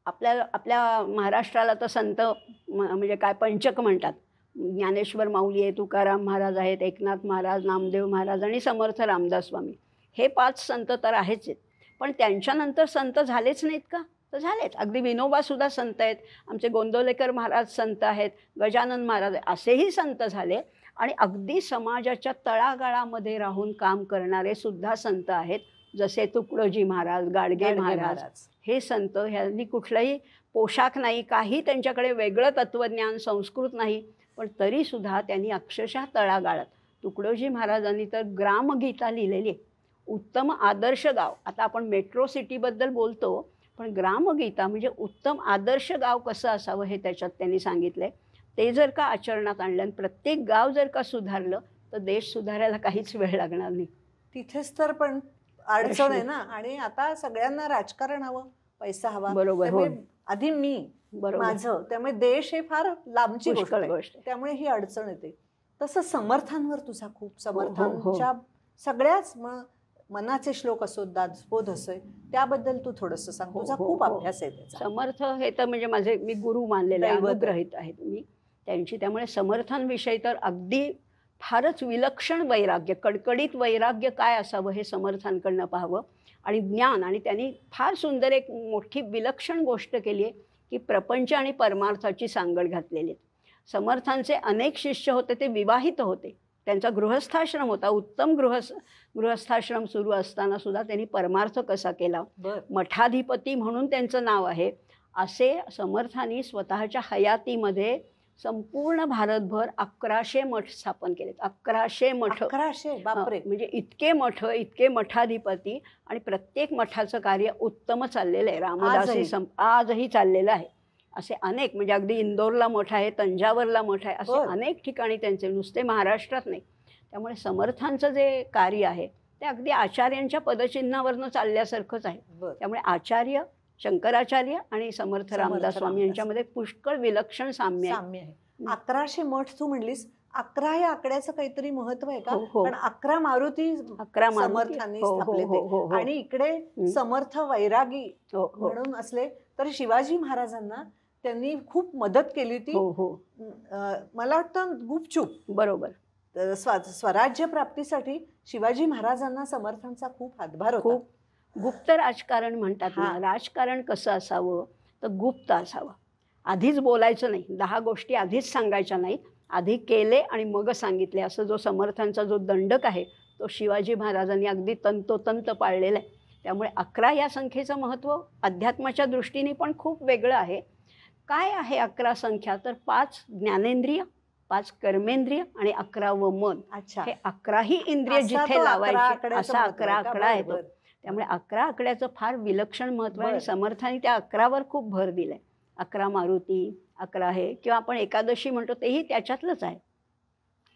[SPEAKER 2] आपल्या महाराष्ट्राला तर संत म्हणजे काय पंचक म्हणतात. ज्ञानेश्वर माऊली आहे, तुकाराम महाराज आहेत, एकनाथ महाराज, नामदेव महाराज आणि समर्थ रामदास स्वामी. हे 5 संत तर आहेच आहेत, पण त्यांच्यानंतर संत झालेच नाहीत का? तर झालेत. अगदी विनोबासुद्धा संत आहेत, आमचे गोंदवलेकर महाराज संत आहेत, गजानन महाराज असेही संत झाले. आणि अगदी समाजाच्या तळागाळामध्ये राहून काम करणारे सुद्धा संत आहेत, जसे तुकडोजी महाराज, गाडगे महाराज. हे संत ह्यांनी कुठलाही पोशाख नाही, काही त्यांच्याकडे वेगळं तत्त्वज्ञान, संस्कृत नाही, पण तरीसुद्धा त्यांनी अक्षरशः तळागाळात. तुकडोजी महाराजांनी तर ग्रामगीता लिहिलेली आहे. उत्तम आदर्श गाव. आता आपण मेट्रो सिटीबद्दल बोलतो, पण ग्रामगीता म्हणजे उत्तम आदर्श गाव कसं असावं हे त्याच्यात त्यांनी सांगितलं आहे. ते जर का आचरणात आणलं आणि प्रत्येक गाव जर का सुधारलं तर देश सुधारायला काहीच वेळ लागणार नाही.
[SPEAKER 1] तिथेच तर पण अडचण आहे ना. आणि आता सगळ्यांना राजकारण हवं, पैसा हवा,
[SPEAKER 2] बरोबर, हो.
[SPEAKER 1] त्यामुळे आधी मी
[SPEAKER 2] बरोबर.
[SPEAKER 1] माझं, त्यामुळे देश हे फार लांबची गोष्ट
[SPEAKER 2] पुष्कळ
[SPEAKER 1] आहे.
[SPEAKER 2] गोष्ट आहे.
[SPEAKER 1] त्यामुळे ही अडचण येते. तसं समर्थांवर तुझा खूप,
[SPEAKER 2] हो.
[SPEAKER 1] समर्थांच्या सगळ्याच मनाचे श्लोक असो, दासबोध असो, त्याबद्दल तू थोडंसं सांग.
[SPEAKER 2] हो,
[SPEAKER 1] तुझा
[SPEAKER 2] हो,
[SPEAKER 1] खूप
[SPEAKER 2] हो.
[SPEAKER 1] अभ्यास आहे त्याचा.
[SPEAKER 2] समर्थ हे तर म्हणजे माझे मी गुरु मानलेले
[SPEAKER 1] दैवत आहे.
[SPEAKER 2] अनुग्रहित आहेत मी त्यांची. त्यामुळे समर्थांविषयी तर अगदी फारच विलक्षण वैराग्य, कडकडीत वैराग्य काय असावं हे समर्थांकडनं पाहावं. आणि ज्ञान, आणि त्यांनी फार सुंदर एक मोठी विलक्षण गोष्ट केली आहे की प्रपंच आणि परमार्थाची सांगड घातलेली आहे. समर्थांचे अनेक शिष्य होते, ते विवाहित होते, त्यांचा गृहस्थाश्रम होता, उत्तम गृहस्थाश्रम सुरू असताना सुद्धा त्यांनी परमार्थ कसा केला.
[SPEAKER 1] बरं.
[SPEAKER 2] मठाधिपती म्हणून त्यांचं नाव आहे. असे समर्थांनी स्वतःच्या हयातीमध्ये संपूर्ण भारतभर 1100 मठ स्थापन केलेत. 1100 मठ.
[SPEAKER 1] 1100, बापरे.
[SPEAKER 2] म्हणजे इतके मठ, इतके मठाधिपती, आणि प्रत्येक मठाचं कार्य उत्तम चाललेलं आहे. रामदासी आजही चाललेलं आहे. असे अनेक, म्हणजे अगदी इंदोरला मठ आहे, तंजावरला मठ आहे, असे अनेक ठिकाणी त्यांचे, नुसते महाराष्ट्रात नाही. त्यामुळे समर्थांचं जे कार्य आहे ते अगदी आचार्यांच्या पदचिन्हावरनं चालल्यासारखंच आहे. त्यामुळे आचार्य शंकराचार्य आणि समर्थ रामदास स्वामी यांच्यामध्ये पुष्कळ विलक्षण साम्य
[SPEAKER 1] आहे. 1100 मठ तू म्हणलीस, 11 या आकड्याचं काहीतरी महत्व आहे का? पण 11 मारुती समर्थांनी स्थापले ते. आणि इकडे समर्थ वैरागी म्हणून असले तर शिवाजी महाराजांना त्यांनी खूप मदत केली होती. मला वाटतं गुपचूप.
[SPEAKER 2] बरोबर.
[SPEAKER 1] स्वराज्य प्राप्तीसाठी शिवाजी महाराजांना समर्थांचा खूप हातभार होता.
[SPEAKER 2] गुप्त राजकारण म्हणतात ना. राजकारण कसं असावं तर गुप्त असावं. आधीच बोलायचं नाही, 10 गोष्टी आधीच सांगायच्या नाहीत, आधी केले आणि मग सांगितले, असं जो समर्थांचा जो दंडक आहे तो शिवाजी महाराजांनी अगदी तंतोतंत पाळलेला आहे. त्यामुळे 11 या संख्येचं महत्त्व अध्यात्माच्या दृष्टीने पण खूप वेगळं आहे. काय आहे 11 संख्या तर 5 ज्ञानेंद्रिय, 5 कर्मेंद्रिय आणि 11वं मन. हे 11ही इंद्रिय जिथे लावायचे असा 11 आकडा आहे तो. त्यामुळे 11 आकड्याचं फार विलक्षण महत्त्व आहे. समर्थांनी त्या 11वर खूप भर दिलाय. 11 मारुती, 11 हे, किंवा आपण एकादशी म्हणतो तेही त्याच्यातलंच आहे.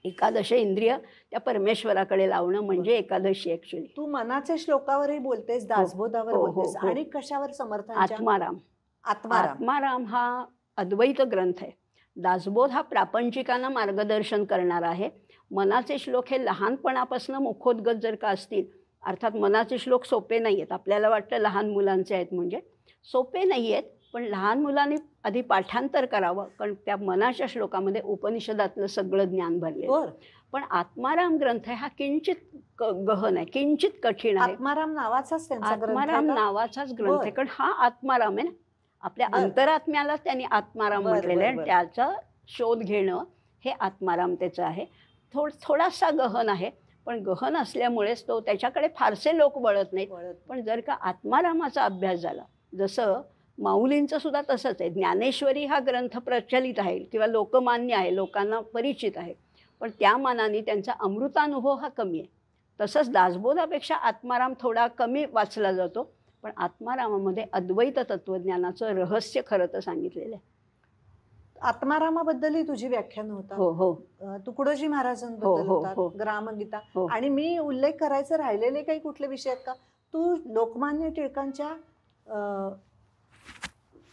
[SPEAKER 2] एकादशी इंद्रिय त्या परमेश्वराकडे लावणं म्हणजे एकादशी ऍक्च्युली.
[SPEAKER 1] तू मनाच्या श्लोकावरही बोलतेस, दासबोधावर बोलतेस, आणि कशावर समर्थांच्या?
[SPEAKER 2] आत्माराम. आत्माराम हा अद्वैत ग्रंथ आहे. दासबोध हा प्रापंचिकांना मार्गदर्शन करणारा आहे. मनाचे श्लोक हे लहानपणापासून मुखोद्गत जर का असतील, अर्थात मनाचे श्लोक सोपे नाही आहेत. आपल्याला वाटतं लहान मुलांचे आहेत, म्हणजे सोपे नाही आहेत, पण लहान मुलांनी आधी पाठांतर करावं, कारण त्या मनाच्या श्लोकामध्ये उपनिषदातलं सगळं ज्ञान भरलेलं. पण आत्माराम ग्रंथ हा किंचित गहन आहे, किंचित कठीण आहे.
[SPEAKER 1] आत्माराम नावाचाच
[SPEAKER 2] आत्माराम नावाचाच ग्रंथ आहे, कारण हा आत्माराम आहे ना. आपल्या अंतरात्म्याला त्यांनी आत्माराम म्हटलेलं आहे. त्याचा शोध घेणं हे आत्माराम त्याचं आहे. थोडासा गहन आहे, पण गहन असल्यामुळेच तो त्याच्याकडे फारसे लोक वळत नाहीत. पण जर का आत्मारामाचा अभ्यास झाला, जसं माऊलींचं सुद्धा तसंच आहे. ज्ञानेश्वरी हा ग्रंथ प्रचलित आहे किंवा लोकमान्य आहे, लोकांना परिचित आहे, पण त्या मानाने त्यांचा अमृतानुभव हा कमी आहे. तसंच दासबोधापेक्षा आत्माराम थोडा कमी वाचला जातो, पण आत्मारामामध्ये अद्वैत तत्वज्ञानाचं रहस्य खरं तर सांगितलेलं आहे.
[SPEAKER 1] आत्मारामाबद्दलही तुझी व्याख्यान होता.
[SPEAKER 2] हो.
[SPEAKER 1] तुकडोजी महाराजांबद्दल होता, ग्रामगीता. आणि मी उल्लेख करायचं राहिलेले काही कुठले विषय आहेत का? तू लोकमान्य टिळकांच्या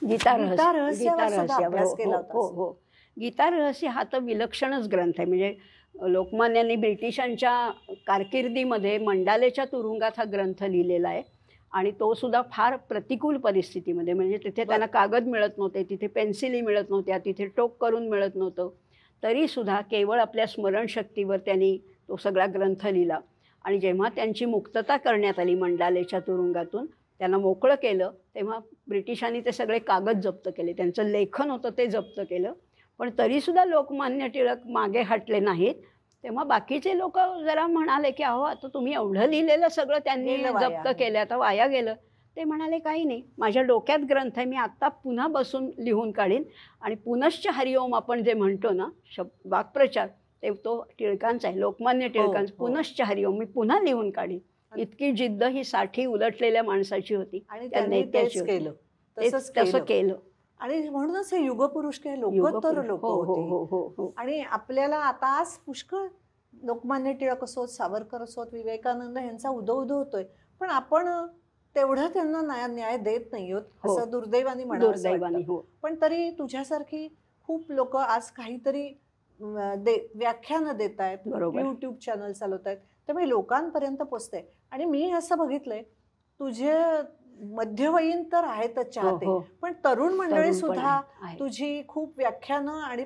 [SPEAKER 1] गीता रहस्यावर अभ्यास केला होता.
[SPEAKER 2] हो. गीता रहस्य हा तर विलक्षणच ग्रंथ आहे. म्हणजे लोकमान्यांनी ब्रिटिशांच्या कारकिर्दीमध्ये मंडालेच्या तुरुंगात हा ग्रंथ लिहिलेला आहे. आणि तो सुद्धा फार प्रतिकूल परिस्थितीमध्ये, म्हणजे तिथे त्यांना कागद मिळत नव्हते, तिथे पेन्सिली मिळत नव्हत्या, तिथे टोक करून मिळत नव्हतं, तरीसुद्धा केवळ आपल्या स्मरणशक्तीवर त्यांनी तो सगळा ग्रंथ लिहिला. आणि जेव्हा त्यांची मुक्तता करण्यात आली मंडालेच्या तुरुंगातून, त्यांना मोकळं केलं, तेव्हा ब्रिटिशांनी ते सगळे कागद जप्त केले, त्यांचं लेखन होतं ते जप्त केलं. पण तरीसुद्धा लोकमान्य टिळक मागे हटले नाहीत. तेव्हा बाकीचे लोक जरा म्हणाले की अहो, आता तुम्ही एवढं लिहिलेलं सगळं त्यांनी जप्त केलं, आता वाया गेलं. ते म्हणाले काही नाही, माझ्या डोक्यात ग्रंथ आहे, मी आत्ता पुन्हा बसून लिहून काढीन. आणि पुनश्च हरिओम आपण जे म्हणतो ना वाक्प्रचार, ते तो टिळकांचा आहे, लोकमान्य टिळकांचा. पुनश्च हरिओम मी पुन्हा लिहून काढीन. इतकी जिद्द ही साठी उलटलेल्या माणसाची होती,
[SPEAKER 1] आणि त्यांनी तेच केलं,
[SPEAKER 2] तसं केलं.
[SPEAKER 1] आणि म्हणूनच हे युगपुरुष काही लोकोत्तर लोक होते. आणि आपल्याला आता आज पुष्कळ लोकमान्य टिळक असोत, सावरकर असोत, विवेकानंद यांचा उदो होतोय, पण आपण तेवढं त्यांना न्याय देत नाही आहोत
[SPEAKER 2] हो.
[SPEAKER 1] असं दुर्दैवाने म्हणावं
[SPEAKER 2] दुर्दैवाने. हो.
[SPEAKER 1] पण तरी तुझ्यासारखी खूप लोक आज काहीतरी व्याख्यानं देत आहेत,
[SPEAKER 2] बरोबर.
[SPEAKER 1] युट्यूब चॅनल चालवत आहेत, त्यामुळे लोकांपर्यंत पोचते. आणि मी असं बघितलंय, तुझे मध्यवयीन तर आहेतच
[SPEAKER 2] हो,
[SPEAKER 1] चाहते,
[SPEAKER 2] हो.
[SPEAKER 1] पण तरुण मंडळी
[SPEAKER 2] तरुण पण
[SPEAKER 1] सुद्धा
[SPEAKER 2] आहे.
[SPEAKER 1] तुझी खूप व्याख्यानं आणि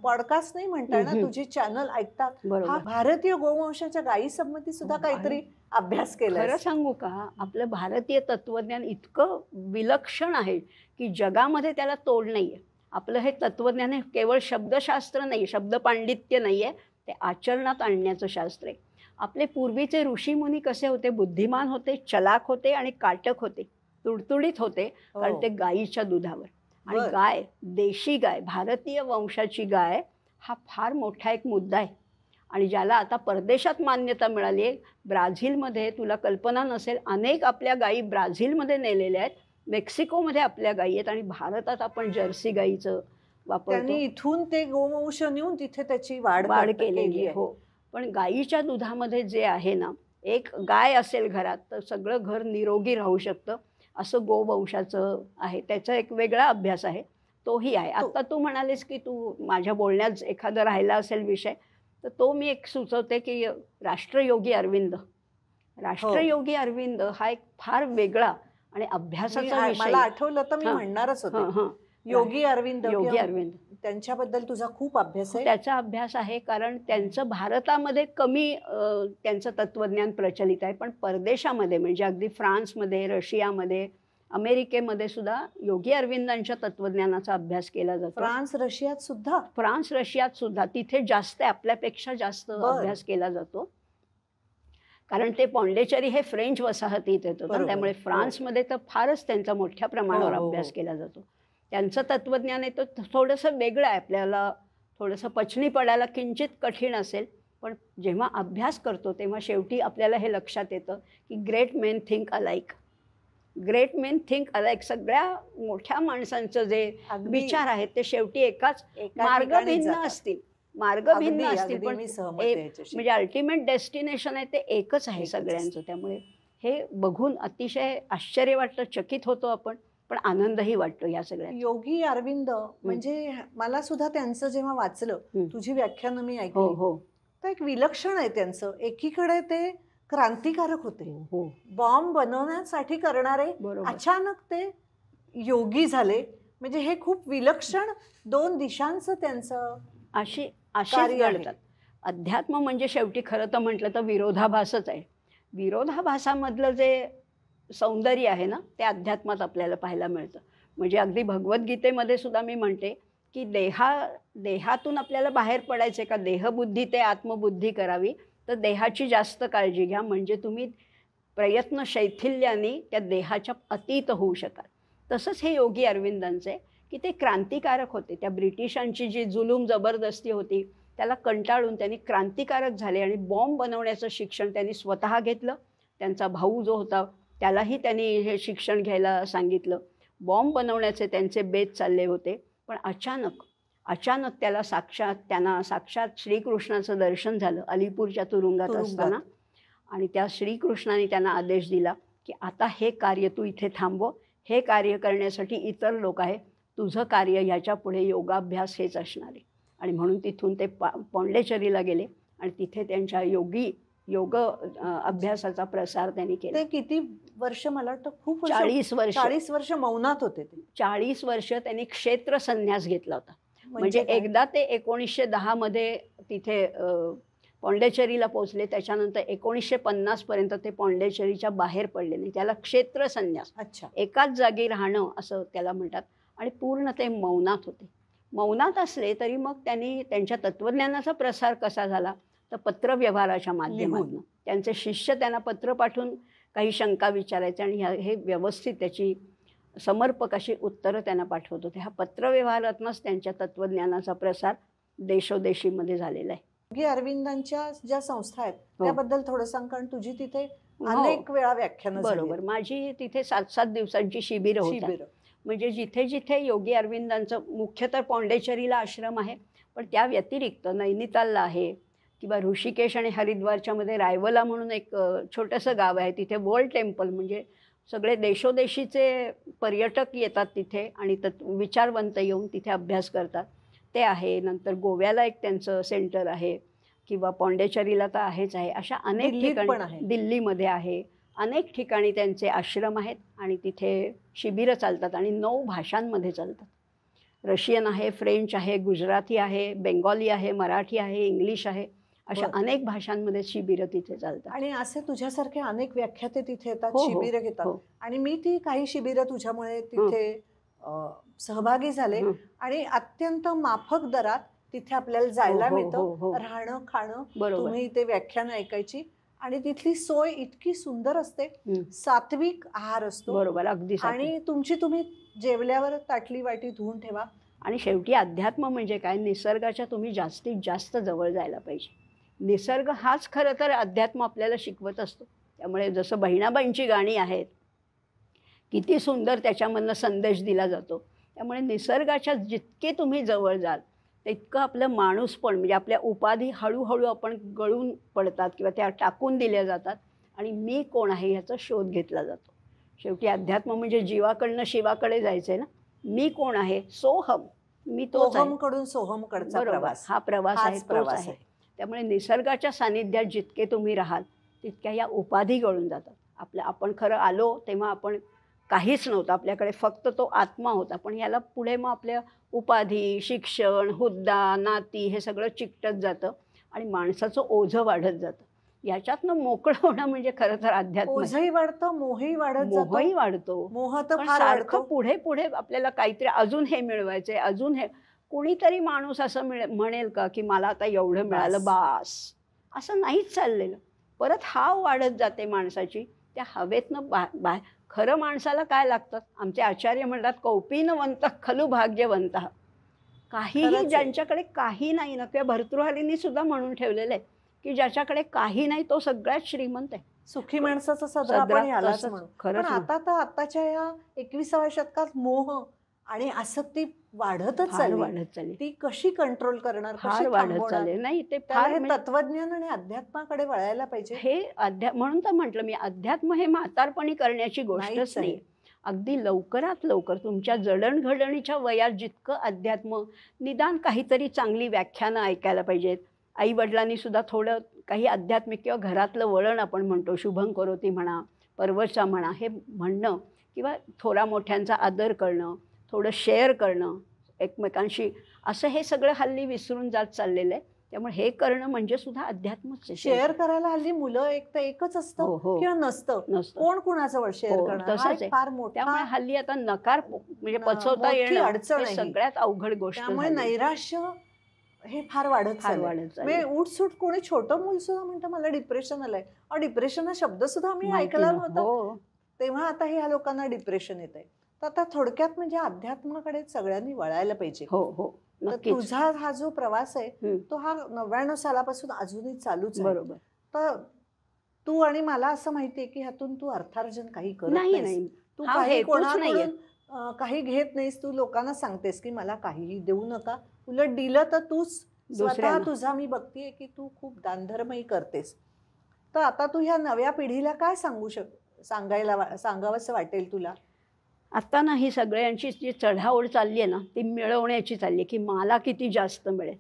[SPEAKER 1] पॉडकास्ट नाही म्हणता येणार, तुझी चॅनल ऐकतात. हा
[SPEAKER 2] बरोबर.
[SPEAKER 1] भारतीय गोवंशाच्या गायी संबंधी सुद्धा काहीतरी अभ्यास केला.
[SPEAKER 2] खरं सांगू का, आपलं भारतीय तत्वज्ञान इतकं विलक्षण आहे की जगामध्ये त्याला तोड नाहीये. आपलं हे तत्वज्ञान हे केवळ शब्दशास्त्र नाही, शब्द पांडित्य नाहीये, ते आचरणात आणण्याचं शास्त्र आहे. आपले पूर्वीचे ऋषीमुनी कसे होते? बुद्धिमान होते, चलाक होते आणि काटक होते, तुडतुडीत होते, कारण ते गायीच्या दुधावर. आणि गाय, देशी गाय, भारतीय वंशाची गाय हा फार मोठा एक मुद्दा आहे. आणि ज्याला आता परदेशात मान्यता मिळाली आहे. ब्राझीलमध्ये, तुला कल्पना नसेल, अनेक आपल्या गायी ब्राझीलमध्ये नेलेल्या आहेत. मेक्सिकोमध्ये आपल्या गायी आहेत आणि भारतात आपण जर्सी गायीचं वापरतो.
[SPEAKER 1] त्यांनी इथून ते गोवंश नेऊन तिथे त्याची वाढ
[SPEAKER 2] केलेली आहे. हो. पण गायीच्या दुधामध्ये जे आहे ना, एक गाय असेल घरात तर सगळं घर निरोगी राहू शकतं, असं गोवंशाचं आहे. त्याचा एक वेगळा अभ्यास आहे, तोही आहे. आता तू म्हणालीस की तू माझ्या बोलण्यात एखादा राहिला असेल विषय, तर तो मी एक सुचवते की राष्ट्रयोगी अरविंद. राष्ट्रयोगी अरविंद हा एक फार वेगळा आणि अभ्यासाचा विषय.
[SPEAKER 1] मला आठवलं तर मी म्हणणारच होते. योगी अरविंद, त्यांच्याबद्दल तुझा खूप अभ्यास आहे.
[SPEAKER 2] त्याचा अभ्यास आहे, कारण त्यांचं भारतामध्ये कमी त्यांचं तत्वज्ञान प्रचलित आहे, पण परदेशामध्ये म्हणजे अगदी फ्रान्समध्ये, रशियामध्ये, अमेरिकेमध्ये सुद्धा योगी अरविंदांच्या तत्वज्ञानाचा अभ्यास केला जातो.
[SPEAKER 1] फ्रान्स रशियात सुद्धा तिथे जास्त, आपल्यापेक्षा जास्त अभ्यास केला जातो. कारण ते पॉंडेचेरी हे फ्रेंच वसाहतीत येतं, त्यामुळे फ्रान्समध्ये तर फारच त्यांचा मोठ्या प्रमाणावर अभ्यास केला जातो. त्यांचं तत्वज्ञान आहे तर थोडंसं वेगळं आहे, आपल्याला थोडंसं पचनी पडायला किंचित कठीण असेल, पण जेव्हा अभ्यास करतो तेव्हा शेवटी आपल्याला हे लक्षात येतं की great main think alike. Great main think alike. सगळ्या मोठ्या माणसांचं जे विचार आहेत ते शेवटी एकाच मार्ग भिन्न असतील, पण म्हणजे अल्टिमेट डेस्टिनेशन आहे ते एकच आहे सगळ्यांचं. त्यामुळे हे बघून अतिशय आश्चर्य वाटतं, चकित होतो आपण, पण आनंदही वाटतो या सगळ्या. योगी अरविंद म्हणजे मला सुद्धा त्यांचं जेव्हा वाचलं, तुझी व्याख्यानं मी ऐकली, तर एक विलक्षण आहे त्यांचं. एकीकडे ते क्रांतिकारक होते, बॉम्ब बनवण्यासाठी करणारे, अचानक ते योगी झाले. म्हणजे हे खूप विलक्षण दोन दिशांचं त्यांचं
[SPEAKER 2] अशी घडतात. अध्यात्म म्हणजे शेवटी खरं तर म्हटलं तर विरोधाभासच आहे. विरोधाभासामधलं जे सौंदर्य आहे ना, ते अध्यात्मात आपल्याला पाहायला मिळतं. म्हणजे अगदी भगवद्गीतेमध्ये सुद्धा मी म्हणते की देहातून आपल्याला बाहेर पडायचे का, देहबुद्धी ते आत्मबुद्धी करावी, तर देहाची जास्त काळजी घ्या, म्हणजे तुम्ही प्रयत्न शैथिल्याने त्या देहाच्या अतीत होऊ शकाल. तसंच हे योगी अरविंदांचे की ते क्रांतिकारक होते. त्या ब्रिटिशांची जी जुलूम जबरदस्ती होती त्याला कंटाळून त्यांनी क्रांतिकारक झाले आणि बॉम्ब बनवण्याचं शिक्षण त्यांनी स्वतः घेतलं. त्यांचा भाऊ जो होता त्यालाही त्यांनी हे शिक्षण घ्यायला सांगितलं. बॉम्ब बनवण्याचे त्यांचे बेत चालले होते, पण अचानक त्यांना साक्षात श्रीकृष्णाचं दर्शन झालं अलीपूरच्या तुरुंगात असताना. आणि त्या श्रीकृष्णाने त्यांना आदेश दिला की आता हे कार्य तू इथे थांबव, हे कार्य करण्यासाठी इतर लोक आहे, तुझं कार्य ह्याच्या पुढे योगाभ्यास हेच असणार आहे. आणि म्हणून तिथून ते पॉंडेचेरीला गेले आणि तिथे त्यांच्या योग अभ्यासाचा प्रसार त्यांनी केला.
[SPEAKER 1] ते किती वर्ष? मला वाटतं खूप
[SPEAKER 2] 40
[SPEAKER 1] वर्ष मौनात होते ते.
[SPEAKER 2] 40 वर्ष त्यांनी क्षेत्र संन्यास घेतला होता. म्हणजे एकदा ते 1910 मध्ये तिथे पॉंडेचेरीला पोहोचले, त्याच्यानंतर 1950 पर्यंत ते पॉंडेचेरीच्या बाहेर पडले नाही. त्याला क्षेत्र संन्यास, एकाच जागी राहणं असं त्याला म्हणतात. आणि पूर्ण ते मौनात होते. मौनात असले तरी मग त्यांनी त्यांच्या तत्वज्ञानाचा प्रसार कसा झाला, तर पत्रव्यवहाराच्या माध्यमातून. त्यांचे शिष्य त्यांना पत्र पाठवून काही शंका विचारायचे आणि हे व्यवस्थित त्याची समर्पक अशी उत्तरं त्यांना पाठवत होते. हा पत्रव्यवहारातूनच त्यांच्या तत्वज्ञानाचा प्रसार देशोदेशीमध्ये झालेला आहे.
[SPEAKER 1] योगी अरविंदांच्या ज्या संस्था आहेत त्याबद्दल थोडं सांग, कारण तुझी तिथे अनेक वेळा व्याख्यानं.
[SPEAKER 2] बरोबर. माझी तिथे 7-7 दिवसांची शिबिरं होतात. म्हणजे जिथे जिथे योगी अरविंदांचं, मुख्य तर पॉंडेचेरीला आश्रम आहे, पण त्या व्यतिरिक्त नैनितालला आहे किंवा ऋषिकेश आणि हरिद्वारच्या मध्ये रायवला म्हणून एक छोटंसं गाव आहे, तिथे वर्ल्ड टेम्पल म्हणजे सगळे देशोदेशीचे पर्यटक येतात तिथे आणि विचारवंत येऊन तिथे अभ्यास करतात, ते आहे. नंतर गोव्याला एक त्यांचं सेंटर आहे, किंवा पॉंडेचेरीला तर आहेच आहे. अशा अनेक
[SPEAKER 1] दिल्लीत पण आहे.
[SPEAKER 2] ठिकाणी, दिल्लीमध्ये आहे, अनेक ठिकाणी त्यांचे आश्रम आहेत आणि तिथे शिबिरं चालतात आणि 9 भाषांमध्ये चालतात. रशियन आहे, फ्रेंच आहे, गुजराती आहे, बेंगॉली आहे, मराठी आहे, इंग्लिश आहे, अशा
[SPEAKER 1] बरं.
[SPEAKER 2] अनेक भाषांमध्ये शिबिरं तिथे चालतात.
[SPEAKER 1] आणि असे तुझ्यासारखे अनेक व्याख्याते तिथे येतात,
[SPEAKER 2] हो, हो,
[SPEAKER 1] शिबिरं घेतात.
[SPEAKER 2] हो.
[SPEAKER 1] आणि मी ती काही शिबिरं तुझ्यामुळे तिथे सहभागी झाले आणि अत्यंत माफक दरात तिथे आपल्याला जायला
[SPEAKER 2] हो, हो,
[SPEAKER 1] मिळतं,
[SPEAKER 2] हो, हो.
[SPEAKER 1] राहणं खाणं,
[SPEAKER 2] बरोबर.
[SPEAKER 1] तुम्ही ते व्याख्यान ऐकायची आणि तिथली सोय इतकी सुंदर असते, सात्विक आहार असतो.
[SPEAKER 2] बरोबर, अगदी सात्विक.
[SPEAKER 1] आणि तुम्ही जेवल्यावर ताटली वाटी धुवून ठेवा.
[SPEAKER 2] आणि शेवटी अध्यात्म म्हणजे काय, निसर्गाच्या तुम्ही जास्तीत जास्त जवळ जायला पाहिजे. निसर्ग हाच खरं तर अध्यात्म आपल्याला शिकवत असतो. त्यामुळे जसं बहिणाबाईंची गाणी आहेत, किती सुंदर त्याच्यामधनं संदेश दिला जातो. त्यामुळे निसर्गाच्या जितके तुम्ही जवळ जाल तितकं आपलं माणूसपण, म्हणजे आपल्या उपाधी हळूहळू आपण गळून पडतात किंवा त्या टाकून दिल्या जातात आणि मी कोण आहे ह्याचा शोध घेतला जातो. शेवटी अध्यात्म म्हणजे जीवाकडनं शिवाकडे जायचं आहे ना. मी कोण आहे, सोहम, मी तोच आहे.
[SPEAKER 1] सोहम कडून सोहम कडचा
[SPEAKER 2] बरोबर,
[SPEAKER 1] प्रवास,
[SPEAKER 2] हा प्रवास
[SPEAKER 1] हाच
[SPEAKER 2] आहे, तोच
[SPEAKER 1] प्रवास
[SPEAKER 2] आहे.
[SPEAKER 1] आहे.
[SPEAKER 2] त्यामुळे निसर्गाच्या सानिध्यात जितके तुम्ही राहाल तितक्या या उपाधी गळून जातात. आपण खरं आलो तेव्हा आपण काहीच नव्हतं, आपल्याकडे फक्त तो आत्मा होता. पण याला पुढे मग आपल्या उपाधी, शिक्षण, हुद्दा, नाती हे सगळं चिकटत जातं आणि माणसाचं ओझं वाढत जातं. याच्यातनं मोकळं होणं म्हणजे खरं तर अध्यात्म आहे.
[SPEAKER 1] ओझही वाढतं, मोहही वाढत जातो.
[SPEAKER 2] मोहही वाढतो.
[SPEAKER 1] मोह तर
[SPEAKER 2] पण
[SPEAKER 1] फार
[SPEAKER 2] सारखं
[SPEAKER 1] वाढतो.
[SPEAKER 2] पुढे पुढे आपल्याला काहीतरी अजून हे मिळवायचंय, अजून हे. कुणीतरी माणूस असं म्हणेल का की मला आता एवढं मिळालं बास, असं नाहीच चाललेलं. परत हाव वाढत जाते माणसाची. त्या हवेतनं खरं माणसाला काय लागतं, आमचे आचार्य म्हणतात, कौपीनवंत खलु भाग्यवंत. काहीही ज्यांच्याकडे काही नाही ना, किंवा भर्तृहरींनी सुद्धा म्हणून ठेवलेलं आहे की ज्याच्याकडे काही नाही तो सगळ्यात श्रीमंत आहे.
[SPEAKER 1] सुखी माणसाचा सदरा पण यालाच म्हणू. पण आताच्या या 21व्या शतकात मोह आणि आसक्ती वाढतच चालली. ती कशी कंट्रोल करणार, कशी थांबवणार?
[SPEAKER 2] नाही, ते
[SPEAKER 1] फार तत्वज्ञान आणि अध्यात्माकडे वळायला पाहिजे.
[SPEAKER 2] हे म्हणून तर म्हटलं मी, अध्यात्म हे म्हातारपणी करण्याची गोष्टच नाही. अगदी लवकरात लवकर तुमच्या जडणघडणीच्या वयात जितकं अध्यात्म, निदान काहीतरी चांगली व्याख्यानं ऐकायला पाहिजेत. आई वडिलांनी सुद्धा थोडं काही आध्यात्मिक किंवा घरातलं वळण आपण म्हणतो, शुभं करोती म्हणा, परवचा म्हणा, हे म्हणणं किंवा थोरा मोठ्यांचा आदर करणं, थोडं शेअर करणं एकमेकांशी, असं हे सगळं हल्ली विसरून जात चाललेलं आहे. त्यामुळे हे करणं म्हणजे सुद्धा अध्यात्मच आहे.
[SPEAKER 1] शेअर करायला हल्ली मुलं एकच असतं किंवा नसतं, कोण कुणाजवळ शेअर करणार,
[SPEAKER 2] तसंच आहे. त्यामुळे हल्ली आता नकार म्हणजे पचवता येणं सगळ्यात अवघड गोष्ट.
[SPEAKER 1] त्यामुळे नैराश्य हे फार वाढत चाललंय. उठसूट कोणी छोटं मूल सुद्धा म्हणतं मला डिप्रेशन आलंय. डिप्रेशन हा शब्द सुद्धा आम्ही ऐकला नव्हता तेव्हा. आता ह्या लोकांना डिप्रेशन येत आहे. तर आता थोडक्यात म्हणजे अध्यात्माकडे सगळ्यांनी वळायला पाहिजे. तुझा हा जो प्रवास आहे तो हा 99 सालापासून अजूनही चालूच आहे.
[SPEAKER 2] बरोबर.
[SPEAKER 1] तर तू आणि मला असं माहितीये की ह्यातून तू अर्थार्जन काही करत नाही. तू काही कोणाकडून काही घेत नाहीस. तू लोकांना सांगतेस की मला काहीही देऊ नका, उलट दिलं तर तूच स्वतः तुझा मी बघतीये की तू खूप दानधर्मही करतेस. तर आता तू ह्या नव्या पिढीला काय सांगावंसं वाटेल तुला?
[SPEAKER 2] आता ना ही सगळ्यांची जी चढाओढ चालली आहे ना, ती मिळवण्याची चालली आहे की मला किती जास्त मिळेल.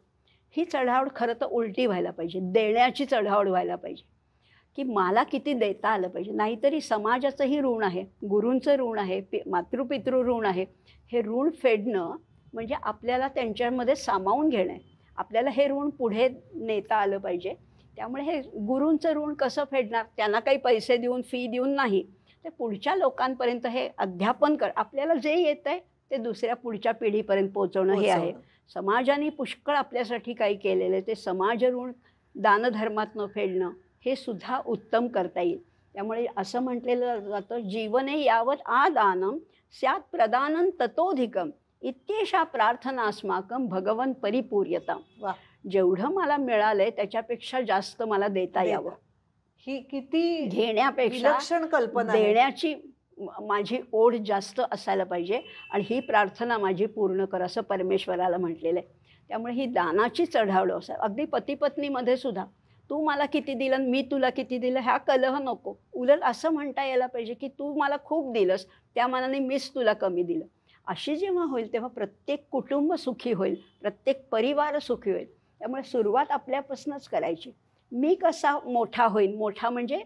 [SPEAKER 2] ही चढाओढ खरं तर उलटी व्हायला पाहिजे, देण्याची चढाओढ व्हायला पाहिजे की मला किती देता आलं पाहिजे. नाहीतरी समाजाचंही ऋण आहे, गुरूंचं ऋण आहे, मातृपितृ ऋण आहे. हे ऋण फेडणं म्हणजे आपल्याला त्यांच्यामध्ये सामावून घेणं आहे. आपल्याला हे ऋण पुढे नेता आलं पाहिजे. त्यामुळे हे गुरूंचं ऋण कसं फेडणार, त्यांना काही पैसे देऊन, फी देऊन नाही, ते पुढच्या लोकांपर्यंत हे अध्यापन आपल्याला जे येत आहे ते दुसऱ्या पुढच्या पिढीपर्यंत पोहोचवणं हे आहे. समाजाने पुष्कळ आपल्यासाठी काही केलेलं आहे, ते समाज ऋण दानधर्मातनं फेडणं हे सुद्धा उत्तम करता येईल. त्यामुळे असं म्हटलेलं जातं, जीवने यावत आदानम स्यात् प्रदानं ततोधिकम इत्येषा प्रार्थनास्माकं भगवन् परिपूर्यताम. जेवढं मला मिळालंय त्याच्यापेक्षा जास्त मला देता यावं.
[SPEAKER 1] ही किती
[SPEAKER 2] घेण्यापेक्षा
[SPEAKER 1] विलक्षण कल्पना,
[SPEAKER 2] देण्याची माझी ओढ जास्त असायला पाहिजे आणि ही प्रार्थना माझी पूर्ण कर असं परमेश्वराला म्हटलेलं आहे. त्यामुळे ही दानाची चढावड असावी. अगदी पती पत्नीमध्ये सुद्धा तू मला किती दिलं आणि मी तुला किती दिलं ह्या कलह नको. उलट असं म्हणता यायला पाहिजे की तू मला खूप दिलंस, त्या मानाने मीच तुला कमी दिलं. अशी जेव्हा होईल तेव्हा प्रत्येक कुटुंब सुखी होईल, प्रत्येक परिवार सुखी होईल. त्यामुळे सुरुवात आपल्यापासूनच करायची. मी कसा मोठा होईन, मोठा म्हणजे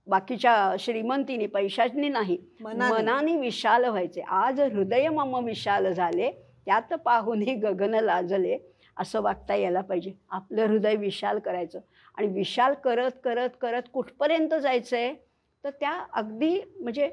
[SPEAKER 2] बाकीच्या श्रीमंतीने पैशांनी नाही, मनाने विशाल व्हायचे. आज हृदय मम विशाल झाले, त्यात पाहुनी गगन लाजले, असं वागता यायला पाहिजे. आपलं हृदय विशाल करायचं आणि विशाल करत करत करत कुठपर्यंत जायचं आहे, तर त्या अगदी म्हणजे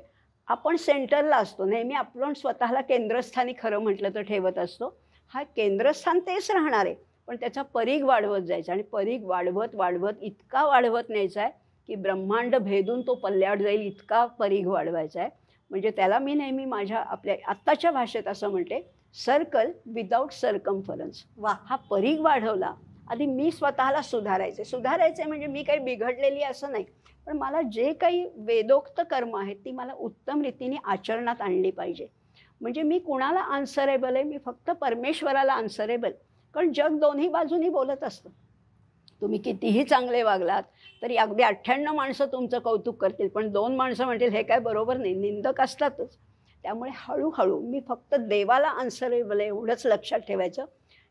[SPEAKER 2] आपण सेंटरला असतो नेहमी. आपण स्वतःला केंद्रस्थानी खरं म्हटलं तर ठेवत असतो. हा केंद्रस्थान तेच राहणार आहे, पण त्याचा परीघ वाढवत जायचा आणि परीघ वाढवत वाढवत इतका वाढवत न्यायचा आहे की ब्रह्मांड भेदून तो पल्ल्यावर जाईल, इतका परीघ वाढवायचा आहे. म्हणजे त्याला मी नेहमी माझ्या आपल्या आत्ताच्या भाषेत असं म्हणते, सर्कल विदाऊट सर्कम्फरन्स.
[SPEAKER 1] वा,
[SPEAKER 2] हा परीघ वाढवला. आधी मी स्वतःला सुधारायचे म्हणजे मी काही बिघडलेली असं नाही, पण मला जे काही वेदोक्त कर्म आहेत ती मला उत्तम रीतीने आचरणात आणली पाहिजे. म्हणजे मी कुणाला आन्सरेबल आहे, मी फक्त परमेश्वराला आन्सरेबल. कारण जग दोन्ही बाजूनी बोलत असतं. तुम्ही कितीही चांगले वागलात तरी अगदी 98 माणसं तुमचं कौतुक करतील, पण 2 माणसं म्हणतील हे काय बरोबर नाही, निंदक असतातच. त्यामुळे हळूहळू मी फक्त देवाला आन्सरेबल आहे एवढंच लक्षात ठेवायचं.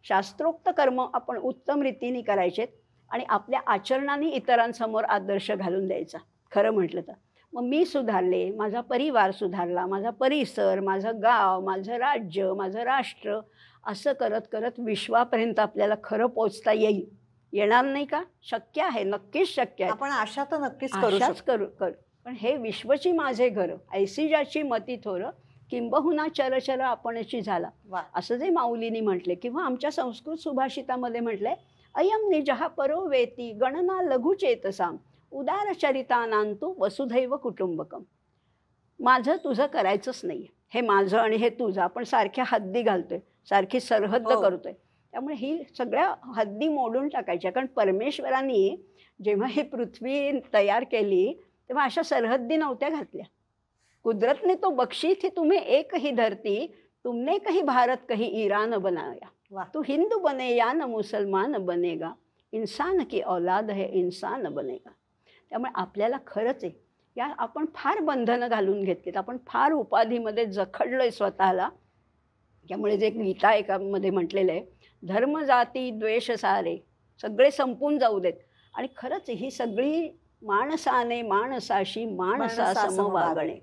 [SPEAKER 2] शास्त्रोक्त कर्म आपण उत्तम रीतीने करायचेत आणि आपल्या आचरणाने इतरांसमोर आदर्श घालून द्यायचा. खरं म्हटलं तर मग मी सुधारले, माझा परिवार सुधारला, माझा परिसर, माझं गाव, माझं राज्य, माझं राष्ट्र, असं करत करत विश्वापर्यंत आपल्याला खरं पोचता येईल. येणार नाही का? शक्य आहे, नक्कीच शक्य आहे.
[SPEAKER 1] आपण आशा तर नक्कीच करू
[SPEAKER 2] करू. पण हे विश्वची माझे घर, ऐसी ज्याची मती थोर, किंबहुना चरचर आपणची झाला, असं जे माऊलींनी म्हटले किंवा आमच्या संस्कृत सुभाषितामध्ये म्हटलंय, अयम निजहा परो वेती गणना लघुचेतसाम उदारचरितानांतु वसुधैव कुटुंबकम. माझं तुझं करायचंच नाही, हे माझं आणि हे तुझं. आपण सारख्या हद्दी घालतोय, सारखी सरहद्द करतोय. त्यामुळे ही सगळ्या हद्दी मोडून टाकायच्या. कारण परमेश्वरांनी जेव्हा ही पृथ्वी तयार केली तेव्हा अशा सरहद्दी नव्हत्या घातल्या. कुदरत ने तो बख्शी थी तुम्हें एक ही धरती, तुमने कहीं भारत कहीं ईरान बनाया, तू हिंदू बने या न मुसलमान बनेगा, इंसान की औलाद है इंसान बनेगा. त्यामुळे आपल्याला खरंच आहे या आपण फार बंधनं घालून घेतलीत, आपण फार उपाधीमध्ये जखडलोय स्वतःला. त्यामुळे जे गीता एकामध्ये म्हटलेलं आहे, धर्म जाती द्वेष सारे सगळे संपून जाऊ देत. आणि खरंच ही सगळी माणसाने माणसाशी माणसा सम वागणे.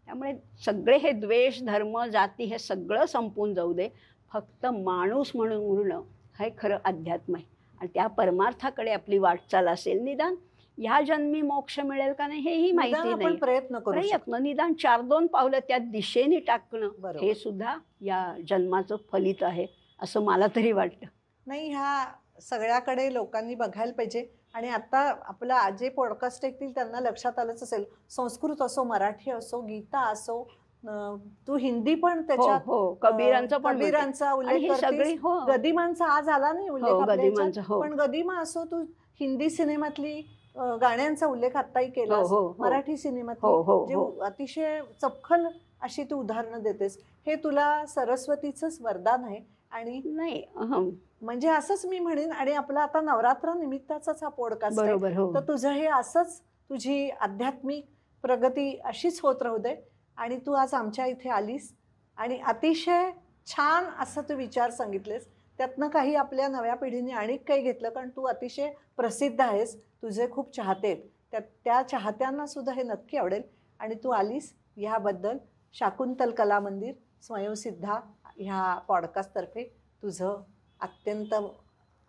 [SPEAKER 2] त्यामुळे सगळे हे द्वेष धर्म जाती हे सगळं संपून जाऊ दे, फक्त माणूस म्हणून उरणं हे खरं अध्यात्म आहे. आणि त्या परमार्थाकडे आपली वाटचाल असेल. निदान ह्या जन्मी मोक्ष मिळेल का नाही हेही माहिती नाही, प्रयत्न निदान 4-2 पावलं त्या दिशेने टाकणं हे सुद्धा या जन्माचं फलित आहे असं मला तरी वाटतं.
[SPEAKER 1] नाही, ह्या सगळ्याकडे लोकांनी बघायला पाहिजे. आणि आता आपला जे पॉडकास्ट ऐकतील त्यांना लक्षात आलंच असेल, संस्कृत असो, मराठी असो, गीता असो, तू हिंदी पण त्याच्यात कबीरांचा उल्लेख करतेस, गदिमांचा आज आला नाही उल्लेख, पण गदिमा असो, तू हिंदी सिनेमातली गाण्यांचा उल्लेख आत्ताही केला, मराठी सिनेमातली जे अतिशय चपखल अशी तू उदाहरणं देतेस. हे तुला सरस्वतीचंच वरदान आहे. आणि
[SPEAKER 2] नाही
[SPEAKER 1] म्हणजे असंच मी म्हणेन. आणि आपला आता नवरात्र निमित्ताचाच हा पॉडकास्ट आहे, तर तुझं हे असंच तुझी आध्यात्मिक प्रगती अशीच होत राहू दे. आणि तू आज आमच्या इथे आलीस आणि अतिशय छान असं तू विचार सांगितलेस. त्यातनं काही आपल्या नव्या पिढीने अनेक काही घेतलं, कारण तू अतिशय प्रसिद्ध आहेस, तुझे खूप चाहते आहेत. त्या चाहत्यांना सुद्धा हे नक्की आवडेल. आणि तू आलीस ह्याबद्दल शाकुंतल कला मंदिर स्वयंसिद्धा ह्या पॉडकास्टतर्फे तुझं अत्यंत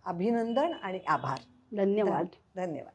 [SPEAKER 1] अभिनंदन आणि आभार.
[SPEAKER 2] धन्यवाद.
[SPEAKER 1] धन्यवाद.